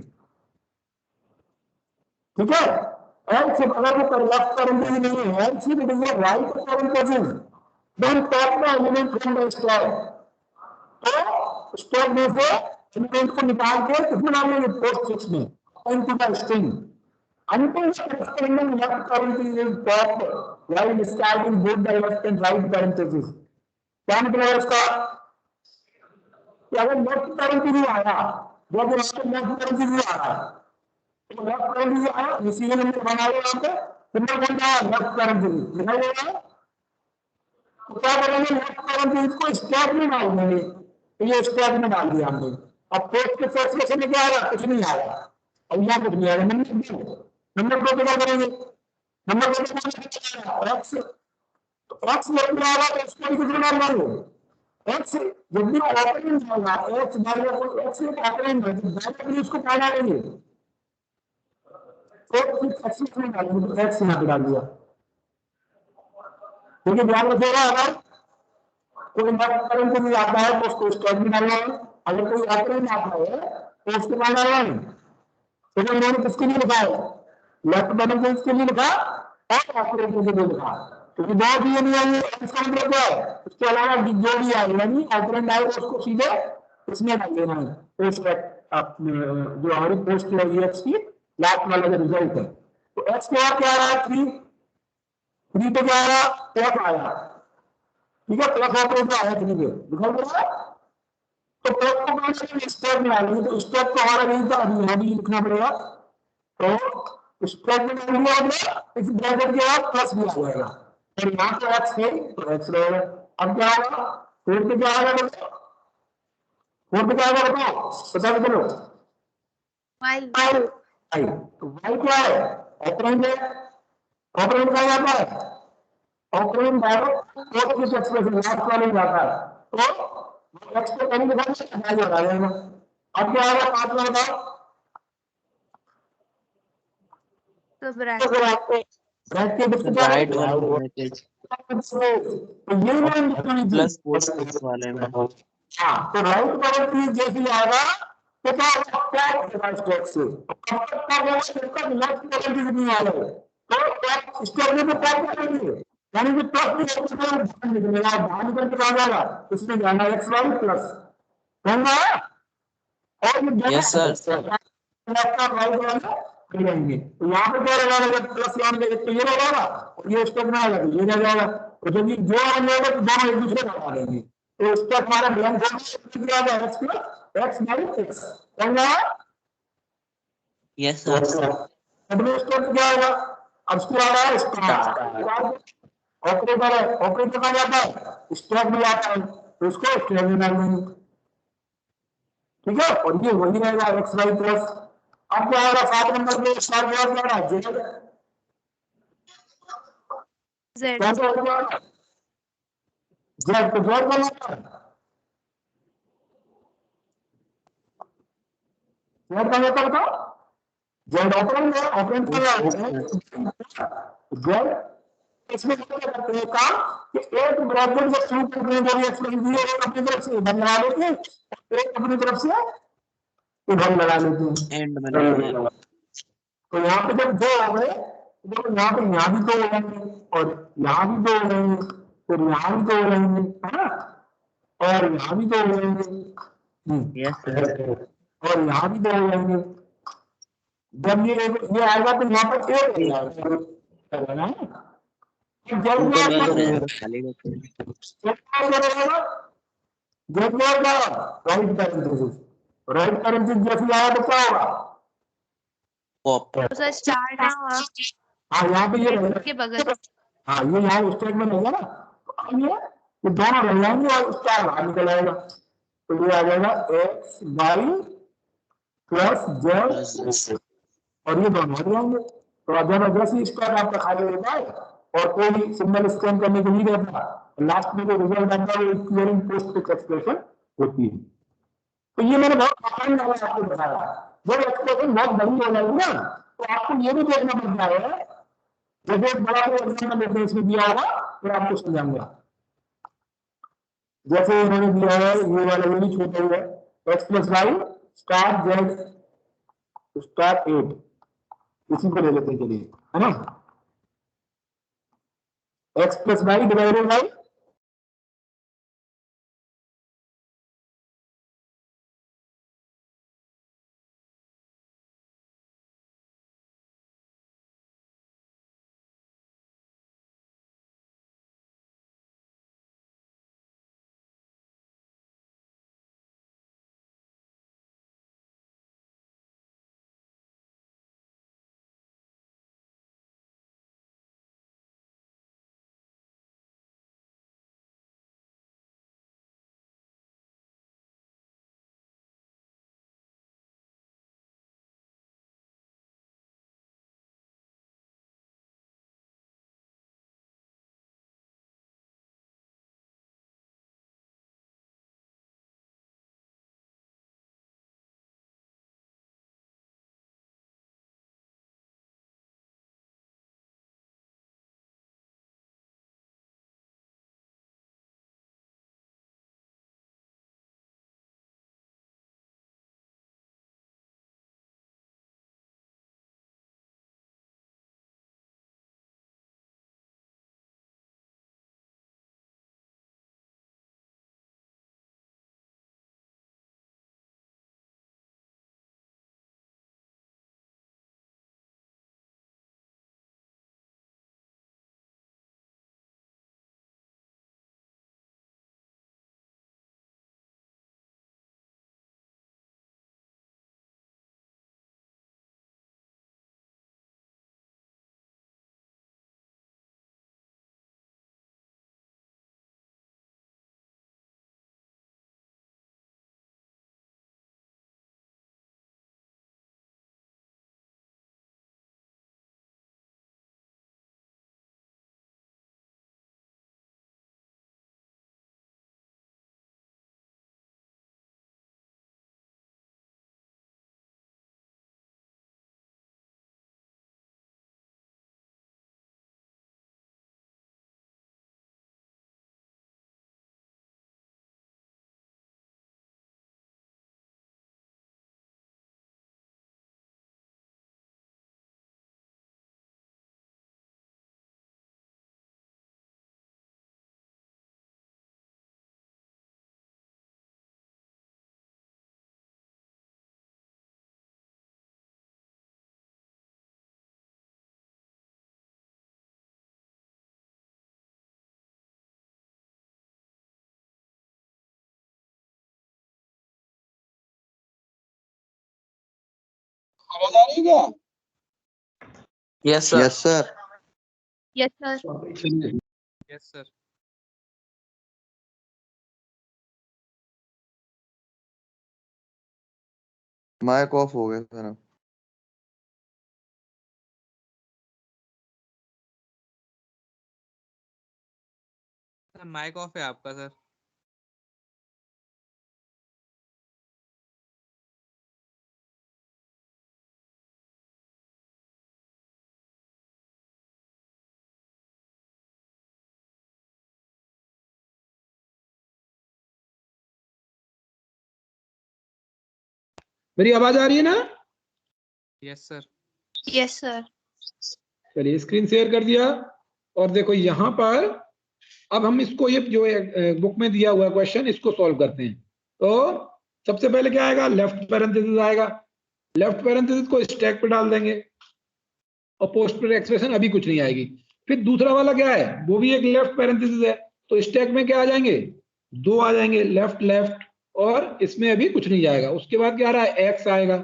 ठीक है, एल्स अगर वो लेफ्ट पैरेंथेसिस नहीं है, else it is a right parenthesis, then top the element from the stack, तो स्टैक में से एलिमेंट को निकाल के किसमें डालेंगे पोस्ट फिक्स में, into the string until the corresponding left parenthesis is popped while starting both the left and right parentheses। क्या मतलब है इसका, कि अगर लेफ्ट पैरेंथेसिस आया, जब लेफ्ट पैरेंथेसिस आ रहा है, तो लेफ्ट पैरेंथेसिस आया, इसीलिए हमने बनाया यहाँ पे सिंबल बन रहा है लेफ्ट पैरेंथेसिस, दिखाई दे रहा है। तो क्या करेंगे, लेफ्ट पैरेंथेसिस को स्टैक में डाल देंगे, तो ये स्टैक में डाल दिया हमने। अब पोस्ट के फैसले में क्या आएगा, कुछ नहीं आएगा, अब यहाँ कुछ नहीं आएगा। नंबर 2 क्या करेंगे, नंबर 2 एक्स, तो एक्स लेफ्ट में आएगा तो इसको भी कितना डालना है एक्स, जब भी ऑपरेंड होगा एक्स डालेगा, कोई एक्स एक ऑपरेंड है, डायरेक्टली उसको क्या डालेंगे, तो एक्स में डालेंगे, तो एक्स यहाँ पे डाल दिया। ठीक है, ध्यान रखिएगा, अगर कोई लेफ्ट पैरेंथेसिस आता है तो उसको स्टैक में डालना है, अगर कोई ऑपरेंड आता है तो उसको क्या डालना है, तो मैंने किसके लिए लिखा है, लेफ्ट पैरेंथेसिस के लिए लिखा और ऑपरेटर के लिए लिखा, क्योंकि दो दिए नहीं आएंगे, इसका मतलब क्या है, उसके अलावा जो भी आएगा यानी ऑपरेंड आएगा उसको सीधे इसमें डाल देना है, पोस्ट जो हमारी पोस्ट है एक्स की लास्ट वाला जो रिजल्ट है, तो एक्स के बाद क्या आ रहा है 3 पे क्या आ रहा प्लस आया। ठीक है, प्लस ऑपरेटर आया 3 पे, दिखाई दे रहा है, तो प्लस को कौन स्टेप में डालेंगे, तो स्टेप तो हमारा नहीं था, अभी यहाँ भी लिखना पड़ेगा, तो स्टेप में डाल दिया हमने, इस ब्रैकेट के बाद प्लस भी आ जाएगा, और यहाँ पे एक्स है तो एक्स रहेगा। अब क्या होगा, 4 पे क्या आएगा, 4 पे क्या आएगा बताओ, पता चलो वाई, तो वाई क्या है, ऑपरेंड है, ऑपरेंड क्या जाता है, ऑपरेंड डायरेक्ट किस एक्सप्रेशन लास्ट वाले जाता है, तो एक्स पे कहीं लिखा नहीं लगा जाएगा। अब क्या आएगा 5 वाला बताओ, तो bracket right plus post fix वाले में, हाँ, तो राइट पैरेंथेसिस जैसे आएगा तो क्या होगा स्टेप से, कब तक क्या होगा, जब तक लेफ्ट पैरेंथेसिस नहीं आ रहे तो स्टेप में तो क्या करेंगे, यानी कि प्लस बाहर निकलेगा, बाहर निकल के कहाँ जाएगा, इसमें जाना एक्स वाई प्लस होगा, और ये यस सर, लेफ्ट और राइट वाला जाएंगे, तो यहाँ पे क्या रहेगा, प्लस यहाँ पे तो ये रहेगा और ये स्टेप में आएगा तो ये रह जाएगा, तो जब ये जो आएंगे तो दोनों एक दूसरे को हटा देंगे, तो स्टेप हमारा ध्यान क्या आ जाएगा, एक्स माइनस एक्स होगा। यस सर, अगले स्टेप क्या होगा, अब इसको आ रहा है स्टार, ऑपरेटर है, ऑपरेटर कहाँ जाता है, स्टेप में जाता है, तो उसको स्टेप में डाल देंगे। ठीक है, और ये वही रहेगा एक्स वाई प्लस। अब क्या होगा 7 नंबर पे स्टार क्या रहा है, जेड जेड, कैसे हो जाएगा, जेड तो जेड बनाता है, जेड का मतलब बताओ, जेड ऑपरेंड है, ऑपरेंड कर रहा है जेड, इसमें क्या करते हैं काम कि एक ब्रैकेट जब शुरू करते हैं जब एक्सप्रेशन दिए एक अपनी तरफ से इधर लगा लेते हैं, एक अपनी तरफ से इधर लगा लेते हैं, एंड में लगाते हैं। तो यहाँ पे जब 2 हो गए देखो यहाँ भी दो हो जाएंगे और यहाँ भी दो हो जाएंगे, फिर यहाँ भी दो हो जाएंगे, है ना, और यहाँ भी दो हो जाएंगे। Yes, sir. और यहाँ भी दो हो जाएंगे। जब ये आएगा तो यहाँ पर एक हो जाएगा ना। जब ऊपर ये वाले में खाली रहते हैं. राइट पैरेंथेसिस, राइट पैरेंथेसिस जैसे आया तो क्या होगा? Pop. तो सर स्टार ना हुआ हाँ यहाँ पे ये के बगल हाँ ये यहाँ स्टेटमेंट होगा ना, तो अब ये दोनों रह जाएंगे और स्टार बाहर निकल आएगा, तो ये आ जाएगा एक्स वाई प्लस जेड और ये दोनों हट जाएंगे। तो अब जबरदस्ती स्टार आपका खाली रहता है और कोई सिग्नल स्कैन करने को नहीं रहता, लास्ट में जो रिजल्ट आता है वो क्लियरिंग पोस्ट फिक्स एक्सप्रेशन होती है। तो ये मैंने बहुत आसान वाला आपको बताया। जब एक्सप्रेशन बहुत बड़ी हो जाएगी ना तो आपको ये भी देखना पड़ता है, जैसे एक बड़ा एग्जाम्पल देखने इसमें दिया होगा फिर आपको समझाऊंगा। जैसे इन्होंने दिया है ये वाला ये भी छोटा ही है, X plus Y star Z star 8, इसी को ले लेते हैं चलिए, है ना, X plus Y divided by आवाज आ रही है क्या? Yes, sir. Yes, sir. Yes sir Yes, sir. Mic off हो गया सर. सर माइक ऑफ है आपका सर. मेरी आवाज आ रही है ना? Yes, sir. यस सर चलिए स्क्रीन शेयर कर दिया। और देखो यहाँ पर अब हम इसको, ये जो बुक में दिया हुआ क्वेश्चन, इसको सॉल्व करते हैं। तो सबसे पहले क्या आएगा, लेफ्ट पैरेंथेसिस आएगा। लेफ्ट पैरेंथेसिस को स्टैक पे डाल देंगे और पोस्ट पर एक्सप्रेशन अभी कुछ नहीं आएगी। फिर दूसरा वाला क्या है, वो भी एक लेफ्ट पैरेंथेसिस है, तो स्टैक में क्या आ जाएंगे, 2 आ जाएंगे, लेफ्ट लेफ्ट, और इसमें अभी कुछ नहीं जाएगा। उसके बाद क्या आ रहा है, एक्स आएगा।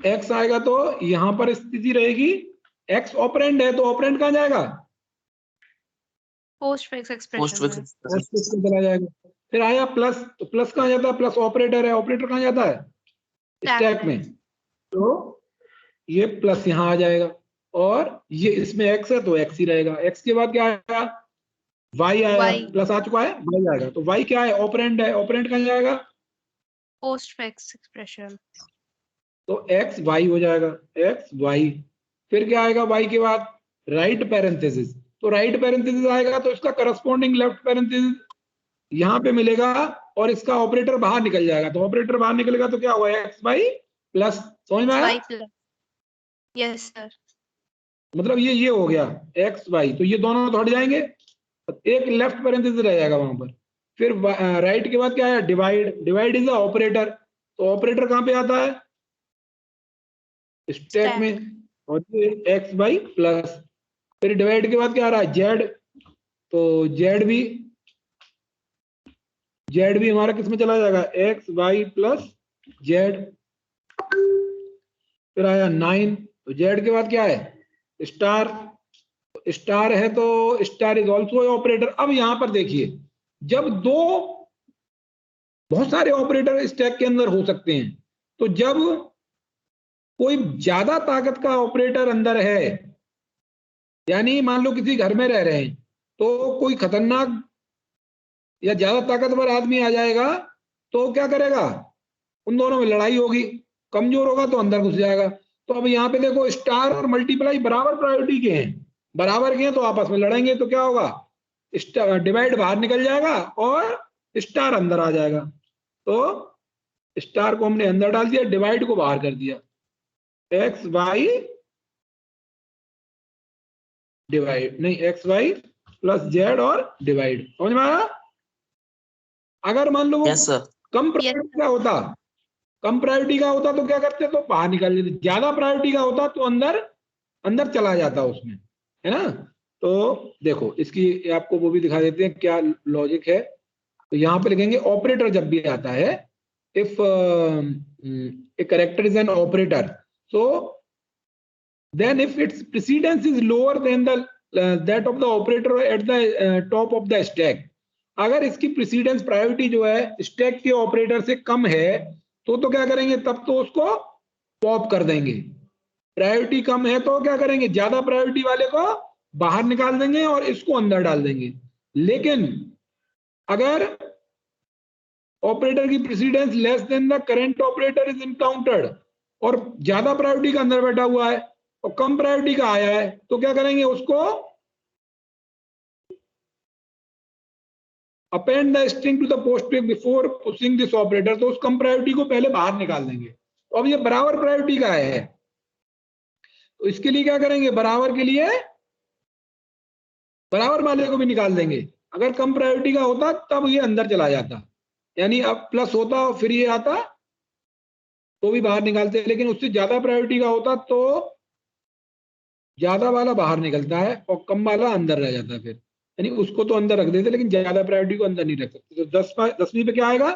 एक्स आएगा तो यहां पर स्थिति रहेगी, एक्स ऑपरेंड है तो ऑपरेंड कहां जाएगा, पोस्टफिक्स पोस्ट एक्सप्रेशन में। पोस्टफिक्स में चला जाएगा। फिर आया प्लस, तो प्लस कहां जाता है, प्लस ऑपरेटर है, ऑपरेटर कहां जाता है, स्टैक में। तो ये प्लस यहां आ जाएगा, और ये इसमें एक्स है तो एक्स ही रहेगा। एक्स के बाद क्या आएगा, वाई आया, Y। प्लस आ चुका है, वाई आएगा। तो वाई क्या है, ऑपरेंड है, ऑपरेंड कहां जाएगा, पोस्टफिक्स एक्सप्रेशन। तो एक्स वाई हो जाएगा, एक्स वाई। फिर क्या आएगा वाई के बाद, राइट पैरेंथेसिस। तो राइट पैरेंथेसिस आएगा तो इसका करस्पॉन्डिंग लेफ्ट पैरेंथेसिस यहां पे मिलेगा, और इसका ऑपरेटर बाहर निकल जाएगा। तो ऑपरेटर बाहर निकलेगा तो क्या हुआ, एक्स वाई प्लस, समझ में आया, Y प्लस। Yes sir. मतलब ये हो गया एक्स वाई। तो ये दोनों तो हट जाएंगे, एक लेफ्ट पैरेंथेसिस रह जाएगा वहां पर। फिर राइट के बाद क्या है, divide. Divide is the operator, तो ऑपरेटर कहां पे आता है, स्टैक में, और ये एक्स बाई प्लस। फिर डिवाइड के बाद क्या आ रहा है, जेड, तो जेड भी हमारा किस में चला जाएगा, एक्स वाई प्लस जेड। फिर आया 9, तो जेड के बाद क्या है, स्टार। स्टार है तो स्टार इज ऑल्सो ऑपरेटर। अब यहां पर देखिए, जब बहुत सारे ऑपरेटर स्टैक के अंदर हो सकते हैं, तो जब कोई ज्यादा ताकत का ऑपरेटर अंदर है, यानी मान लो किसी घर में रह रहे हैं, तो कोई खतरनाक या ज्यादा ताकतवर आदमी आ जाएगा, तो क्या करेगा, उन दोनों में लड़ाई होगी, कमजोर होगा तो अंदर घुस जाएगा। तो अब यहाँ पे देखो, स्टार और मल्टीप्लाई बराबर प्रायोरिटी के हैं, बराबर के हैं, तो आपस में लड़ेंगे तो क्या होगा, डिवाइड बाहर निकल जाएगा और स्टार अंदर आ जाएगा। तो स्टार को हमने अंदर डाल दिया, डिवाइड को बाहर कर दिया, एक्स वाई डिवाइड, नहीं एक्स वाई प्लस जेड और डिवाइड। समझ में आया। अगर मान लो वो यस सर। कम प्रायोरिटी का होता, कम प्रायोरिटी का होता तो क्या करते, तो बाहर निकाल देते। ज्यादा प्रायोरिटी का होता तो अंदर अंदर चला जाता उसमें, है ना। तो देखो इसकी आपको वो भी दिखा देते हैं क्या लॉजिक है। तो यहाँ पे लिखेंगे, ऑपरेटर जब भी आता है, if a character is an operator, so then if its precedence is lower than the that of the operator at the top of the stack, अगर इसकी प्रेसिडेंस प्रायोरिटी जो है स्टैक के ऑपरेटर से कम है, तो क्या करेंगे, तब तो उसको पॉप कर देंगे। प्रायोरिटी कम है तो क्या करेंगे, ज्यादा प्रायोरिटी वाले को बाहर निकाल देंगे और इसको अंदर डाल देंगे। लेकिन अगर ऑपरेटर की precedence less than the current operator is encountered, और ज्यादा प्रायोरिटी का अंदर बैठा हुआ है और कम प्रायोरिटी का आया है, तो क्या करेंगे, उसको append the string to the postfix before pushing this operator, तो उस कम प्रायोरिटी को पहले बाहर निकाल देंगे। तो अब ये बराबर प्रायोरिटी का है, तो इसके लिए क्या करेंगे, बराबर के लिए बराबर वाले को भी निकाल देंगे। अगर कम प्रायोरिटी का होता तब ये अंदर चला जाता, यानी अब प्लस होता और फिर ये आता तो भी बाहर निकालते, लेकिन उससे ज्यादा प्रायोरिटी का होता तो ज्यादा वाला बाहर निकलता है और कम वाला अंदर रह जाता है। फिर यानी उसको तो अंदर रख देते, लेकिन ज्यादा प्रायोरिटी को अंदर नहीं रख सकते। तो 10वीं पे क्या आएगा,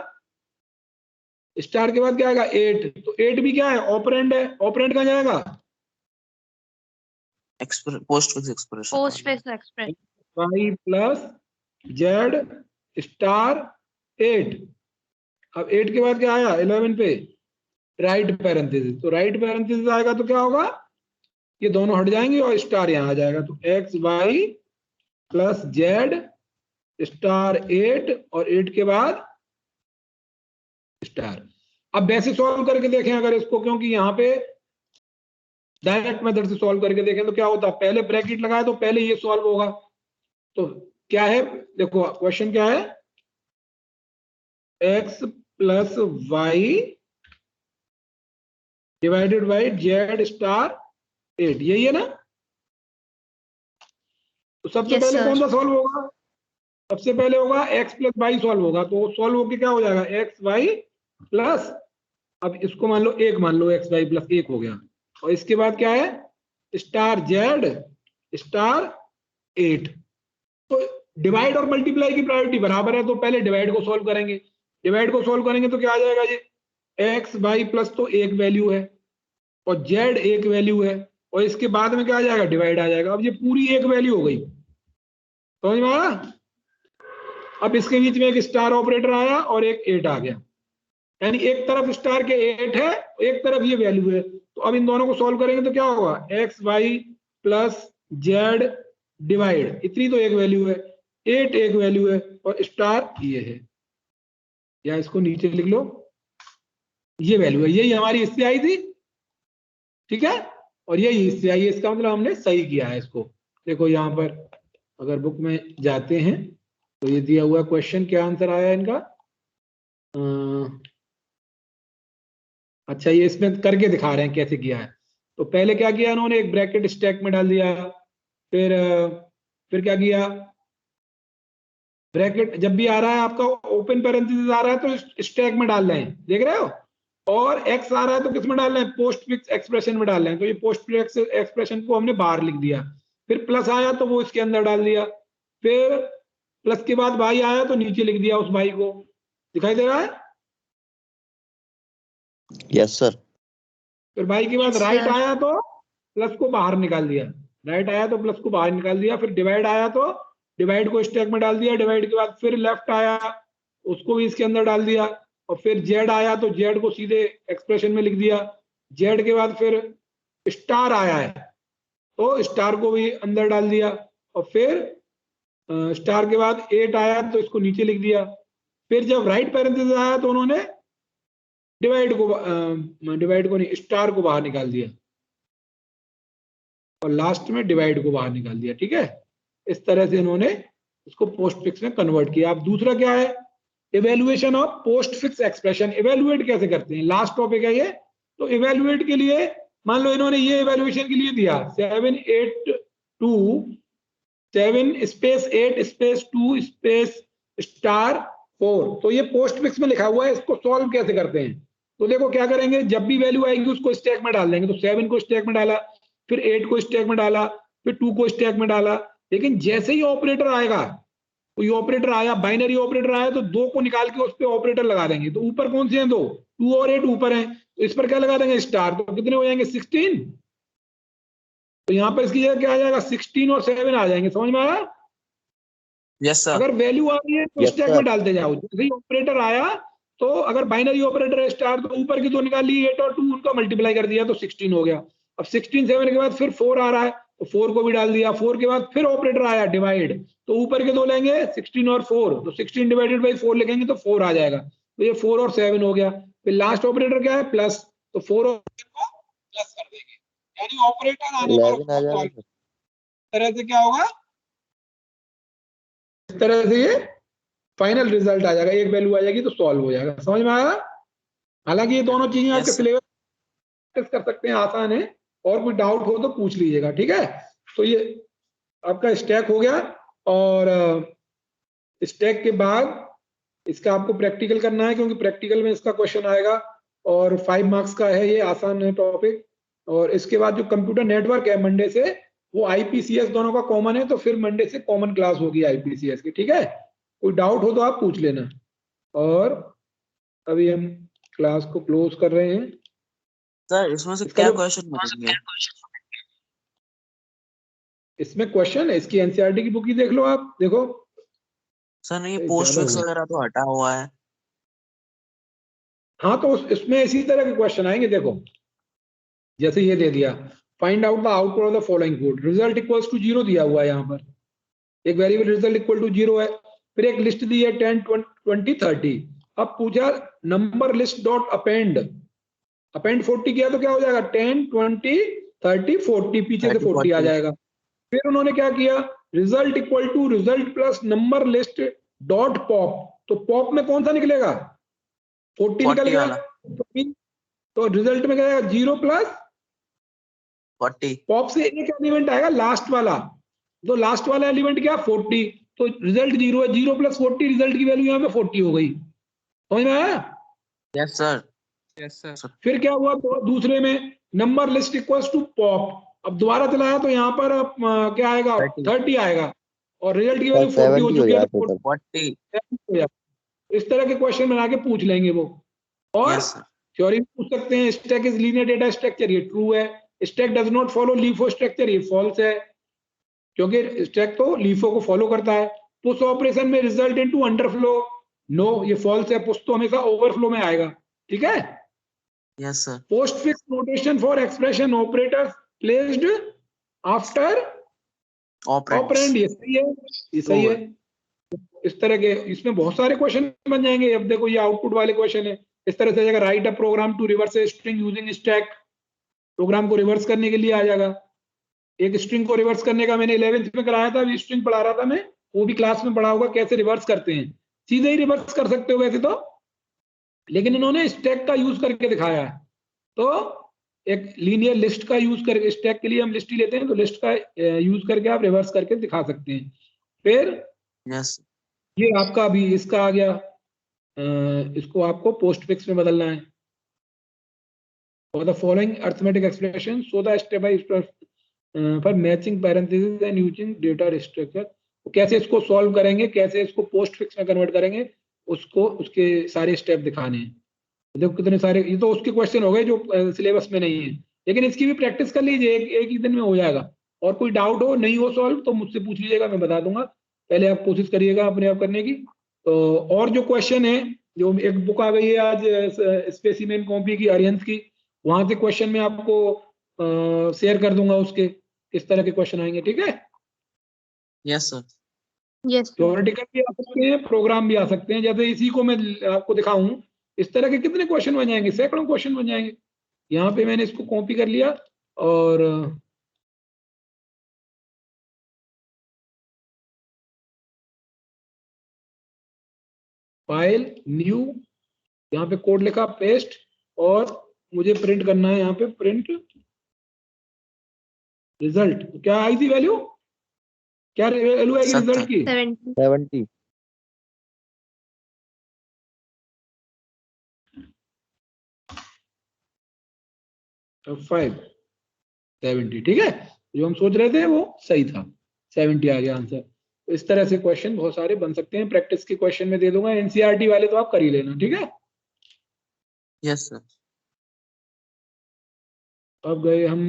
स्टार के बाद क्या आएगा, 8। तो 8 भी क्या है, ऑपरेंड है, ऑपरेंड कहाँ जाएगा, postfix expression. Postfix expression. Y plus Z star 8। अब 8 के बाद क्या आया, 11 पे राइट पैरेंथेसिस। तो राइट पैरेंथेसिस आएगा तो क्या होगा, ये दोनों हट जाएंगे और स्टार यहां आ जाएगा। तो X Y plus Z star 8, और 8 के बाद स्टार। अब वैसे सॉल्व करके देखें अगर इसको, क्योंकि यहाँ पे डायरेक्ट मेथड से सॉल्व करके देखें तो क्या होता है, पहले ब्रैकेट लगाए तो पहले ये सॉल्व होगा। तो क्या है, देखो क्वेश्चन क्या है, X plus Y divided by Z star 8, यही है ना। तो सबसे Yes, पहले sir. कौन सा सॉल्व होगा? सबसे पहले होगा x प्लस वाई सॉल्व होगा, तो सॉल्व होके क्या हो जाएगा एक्स वाई प्लस, अब इसको मान लो एक मान लो एक्स वाई प्लस एक हो गया, और इसके बाद क्या है स्टार जेड स्टार 8। तो डिवाइड और मल्टीप्लाई की प्रायोरिटी बराबर है, तो पहले डिवाइड को सॉल्व करेंगे। डिवाइड को सॉल्व करेंगे तो क्या आ जाएगा ये एक्स वाई प्लस तो एक वैल्यू है और जेड एक वैल्यू है, और इसके बाद में क्या आ जाएगा डिवाइड आ जाएगा। अब ये पूरी एक वैल्यू हो गई, समझ में आया? अब इसके बीच में एक स्टार ऑपरेटर आया और एक 8 आ गया, यानी एक तरफ स्टार के 8 है, एक तरफ ये वैल्यू है। तो अब इन दोनों को सॉल्व करेंगे तो क्या होगा X Y plus Z divide, इतनी तो एक वैल्यू है, 8 एक वैल्यू है और स्टार ये है, या इसको नीचे लिख लो ये वैल्यू है, यही हमारी इससे आई थी, ठीक है, और यही इससे आई है, इसका मतलब हमने सही किया है इसको। देखो यहाँ पर अगर बुक में जाते हैं तो ये दिया हुआ क्वेश्चन, क्या आंसर आया इनका? अच्छा, ये इसमें करके दिखा रहे हैं कैसे किया है। तो पहले क्या किया इन्होंने, एक ब्रैकेट स्टैक में डाल दिया, फिर क्या किया, ब्रैकेट जब भी आ रहा है आपका ओपन पैरेंथेसिस आ रहा है तो स्टैक में डाल रहे हैं, देख रहे हो, और एक्स आ रहा है तो किस में डाल रहे हैं पोस्ट फिक्स एक्सप्रेशन में डाल रहे हैं, तो ये पोस्ट फिक्स एक्सप्रेशन को हमने बाहर लिख दिया। फिर प्लस आया तो वो इसके अंदर डाल दिया, फिर प्लस के बाद वाई आया तो नीचे लिख दिया उस वाई को, दिखाई दे रहा है? Yes sir. फिर वाई के बाद Yes, राइट sir. आया तो प्लस को बाहर निकाल दिया, राइट आया तो प्लस को बाहर निकाल दिया, फिर डिवाइड आया तो डिवाइड को स्टैक में डाल दिया, डिवाइड के बाद फिर लेफ्ट आया उसको भी इसके अंदर डाल दिया, और फिर जेड आया तो जेड को सीधे एक्सप्रेशन में लिख दिया, जेड के बाद फिर स्टार आया है तो स्टार को भी अंदर डाल दिया, और फिर स्टार के बाद 8 आया तो इसको नीचे लिख दिया। फिर जब राइट पैरेंथेसिस आया तो उन्होंने डिवाइड को नहीं स्टार को बाहर निकाल दिया, और लास्ट में डिवाइड को बाहर निकाल दिया, ठीक है। इस तरह से इन्होंने इसको पोस्ट फिक्स में कन्वर्ट किया। अब दूसरा क्या है, evaluation of post fix expression, evaluate कैसे करते हैं, लास्ट टॉपिक है ये। तो इवेल्युएट के लिए मान लो इन्होंने ये इवेल्युएशन के लिए दिया 7 स्पेस 8 स्पेस 2 स्पेस स्टार 4, तो ये पोस्ट फिक्स में लिखा हुआ है, इसको सॉल्व कैसे करते हैं? तो देखो क्या करेंगे, जब भी वैल्यू आएगी उसको स्टैक में डाल देंगे, तो 7 को स्टैक में डाला, फिर 8 को स्टैक में डाला, फिर 2 को स्टैक में डाला, लेकिन जैसे ही ऑपरेटर आएगा, कोई ऑपरेटर आया बाइनरी ऑपरेटर आया तो 2 को निकाल के उस पर ऑपरेटर लगा देंगे, तो ऊपर कौन से हैं 2, 2 और 8 ऊपर हैं, तो इस पर क्या लगा देंगे स्टार, तो कितने हो जाएंगे 16। तो यहाँ पर इसकी जगह क्या आ जाएगा 16 और 7 आ जाएंगे, समझ में आया? Yes, sir. अगर वैल्यू आ रही है तो Yes, स्टैक sir. में डालते जाओ, जैसे ही ऑपरेटर आया तो अगर बाइनरी ऑपरेटर है स्टार तो ऊपर की 2 निकाली, 8 और 2 उनका मल्टीप्लाई कर दिया तो 16 हो गया। अब 16 7 के बाद फिर 4 आ रहा है तो 4 को भी डाल दिया, 4 के बाद फिर ऑपरेटर आया डिवाइड, तो ऊपर के 2 लेंगे 16 और 4, तो 16 डिवाइडेड बाई 4 लिखेंगे तो 4 आ जाएगा, तो ये 4 और 7 हो गया। फिर लास्ट ऑपरेटर क्या है प्लस, तो 4 और 7 को प्लस कर देंगे, यानी ऑपरेटर आने 11 आ जाएगा पर सर। तरह से क्या होगा, इस तरह से ये फाइनल रिजल्ट आ जाएगा, एक वैल्यू आ जाएगी तो सॉल्व हो जाएगा, समझ में आया? हालांकि ये दोनों चीजें आपके Yes, sir. सिलेबस कर सकते हैं, आसान है, और कोई डाउट हो तो पूछ लीजिएगा, ठीक है। तो ये आपका स्टैक हो गया, और स्टैक के बाद इसका आपको प्रैक्टिकल करना है, क्योंकि प्रैक्टिकल में इसका क्वेश्चन आएगा, और 5 मार्क्स का है, ये आसान है टॉपिक। और इसके बाद जो कंप्यूटर नेटवर्क है मंडे से, वो आईपीसीएस दोनों का कॉमन है, तो फिर मंडे से कॉमन क्लास होगी आईपीसीएस की, ठीक है। कोई डाउट हो तो आप पूछ लेना। और अभी हम क्लास को क्लोज कर रहे हैं। सर इसमें से इसका क्या जो क्वेश्चन बनेंगे? इसमें क्वेश्चन है, इसकी एनसीईआरटी की बुक ही देख लो आप, देखो सर नहीं, ये पोस्ट ज्यादा फिक्स हो वगैरह तो हटा हुआ है। हाँ, तो इसमें इसी तरह के क्वेश्चन आएंगे, देखो जैसे ये दे दिया, find out the output of the following code, result equals to 0 दिया हुआ है, यहाँ पर एक वेरिएबल रिजल्ट इक्वल टू 0 है, फिर एक लिस्ट दी है 10 20 30। अब पूछा नंबर लिस्ट डॉट अपेंड 40 किया तो क्या हो जाएगा 10 20 30 40, पीछे से 40 आ जाएगा। फिर उन्होंने क्या किया, result equal to result plus number list dot pop, तो पॉप में कौन सा निकलेगा 40 निकल 40 गया, वाला। तो रिजल्ट में क्या आएगा 0 प्लस 40। पॉप से एक एलिमेंट आएगा लास्ट वाला, तो लास्ट वाला एलिमेंट क्या 40, तो रिजल्ट 0 है, 0 + 40 रिजल्ट की वैल्यू यहाँ पे 40 हो गई। समझ में आया? Yes sir. Yes sir. फिर क्या हुआ दूसरे में, number list equals to pop. अब दोबारा चलाया तो यहाँ पर क्या आएगा 30 आएगा और रिजल्ट की वैल्यू 40 हो 70 हो चुकी है, जाते तब। 40। इस तरह के क्वेश्चन बना के पूछ लेंगे वो। और यस सर। थ्योरी में पूछ सकते हैं stack is linear data structure, ये ट्रू है। Stack does not follow LIFO structure, ये फॉल्स है, क्योंकि स्टैक तो लीफो को फॉलो करता है। पुश ऑपरेशन में रिजल्ट इनटू अंडरफ्लो, नो ये फॉल्स है, पुश तो हमेशा ओवरफ्लो में आएगा। ठीक है। Yes sir. Post fix notation for expression operators placed after operand, ये सही है, ये सही है। इस तरह के इसमें बहुत सारे क्वेश्चन बन जाएंगे। अब देखो ये आउटपुट वाले क्वेश्चन है। इस तरह से अगर write a program to reverse a string using stack, program को रिवर्स करने के लिए आ जाएगा। एक स्ट्रिंग को रिवर्स करने का मैंने 11th में कराया था, अभी स्ट्रिंग पढ़ा रहा था मैं, वो भी क्लास में पढ़ा होगा कैसे रिवर्स करते हैं। सीधे ही रिवर्स कर सकते हो वैसे तो, लेकिन इन्होंने स्टैक का यूज करके दिखाया है। तो एक लीनियर लिस्ट का यूज करके, स्टैक के लिए हम लिस्ट ही लेते हैं, तो लिस्ट का यूज करके आप रिवर्स करके दिखा सकते हैं। फिर यस। ये आपका अभी इसका आ गया, इसको आपको पोस्ट फिक्स में बदलना है। For the following arithmetic expression so the step by step for matching parenthesis and using data structure, कैसे इसको सॉल्व करेंगे, कैसे इसको पोस्ट फिक्स में कन्वर्ट करेंगे, उसको उसके सारे स्टेप दिखाने हैं। देखो कितने सारे, ये तो उसके क्वेश्चन हो गए जो सिलेबस में नहीं है, लेकिन इसकी भी प्रैक्टिस कर लीजिए, एक ही दिन में हो जाएगा। और कोई डाउट हो नहीं हो सॉल्व तो मुझसे पूछ लीजिएगा, मैं बता दूंगा। पहले आप कोशिश करिएगा अपने आप करने की। तो और जो क्वेश्चन है, जो एक बुक आ गई है आज स्पेसिमेन कॉपी की अरिहंत की, वहां से क्वेश्चन मैं आपको शेयर कर दूंगा, उसके किस तरह के क्वेश्चन आएंगे। ठीक है। Yes sir. Yes, sir. Theoretical भी आ सकते हैं, प्रोग्राम भी आ सकते हैं। जैसे इसी को मैं आपको दिखाऊं, इस तरह के कितने क्वेश्चन बन जाएंगे, सैकड़ों क्वेश्चन बन जाएंगे। यहाँ पे मैंने इसको कॉपी कर लिया और फाइल न्यू, यहाँ पे कोड लिखा पेस्ट, और मुझे प्रिंट करना है यहाँ पे प्रिंट रिजल्ट। क्या आई थी वैल्यू, क्या वैल्यू आएगी रिजल्ट की? 70. 70। 570। ठीक है, जो हम सोच रहे थे वो सही था, 70 आ गया आंसर। तो इस तरह से क्वेश्चन बहुत सारे बन सकते हैं। प्रैक्टिस के क्वेश्चन में दे दूंगा, एनसीईआरटी वाले तो आप कर ही लेना। ठीक है। Yes sir. अब गए हम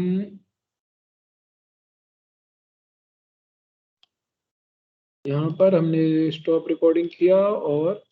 यहाँ पर, हमने स्टॉप रिकॉर्डिंग किया और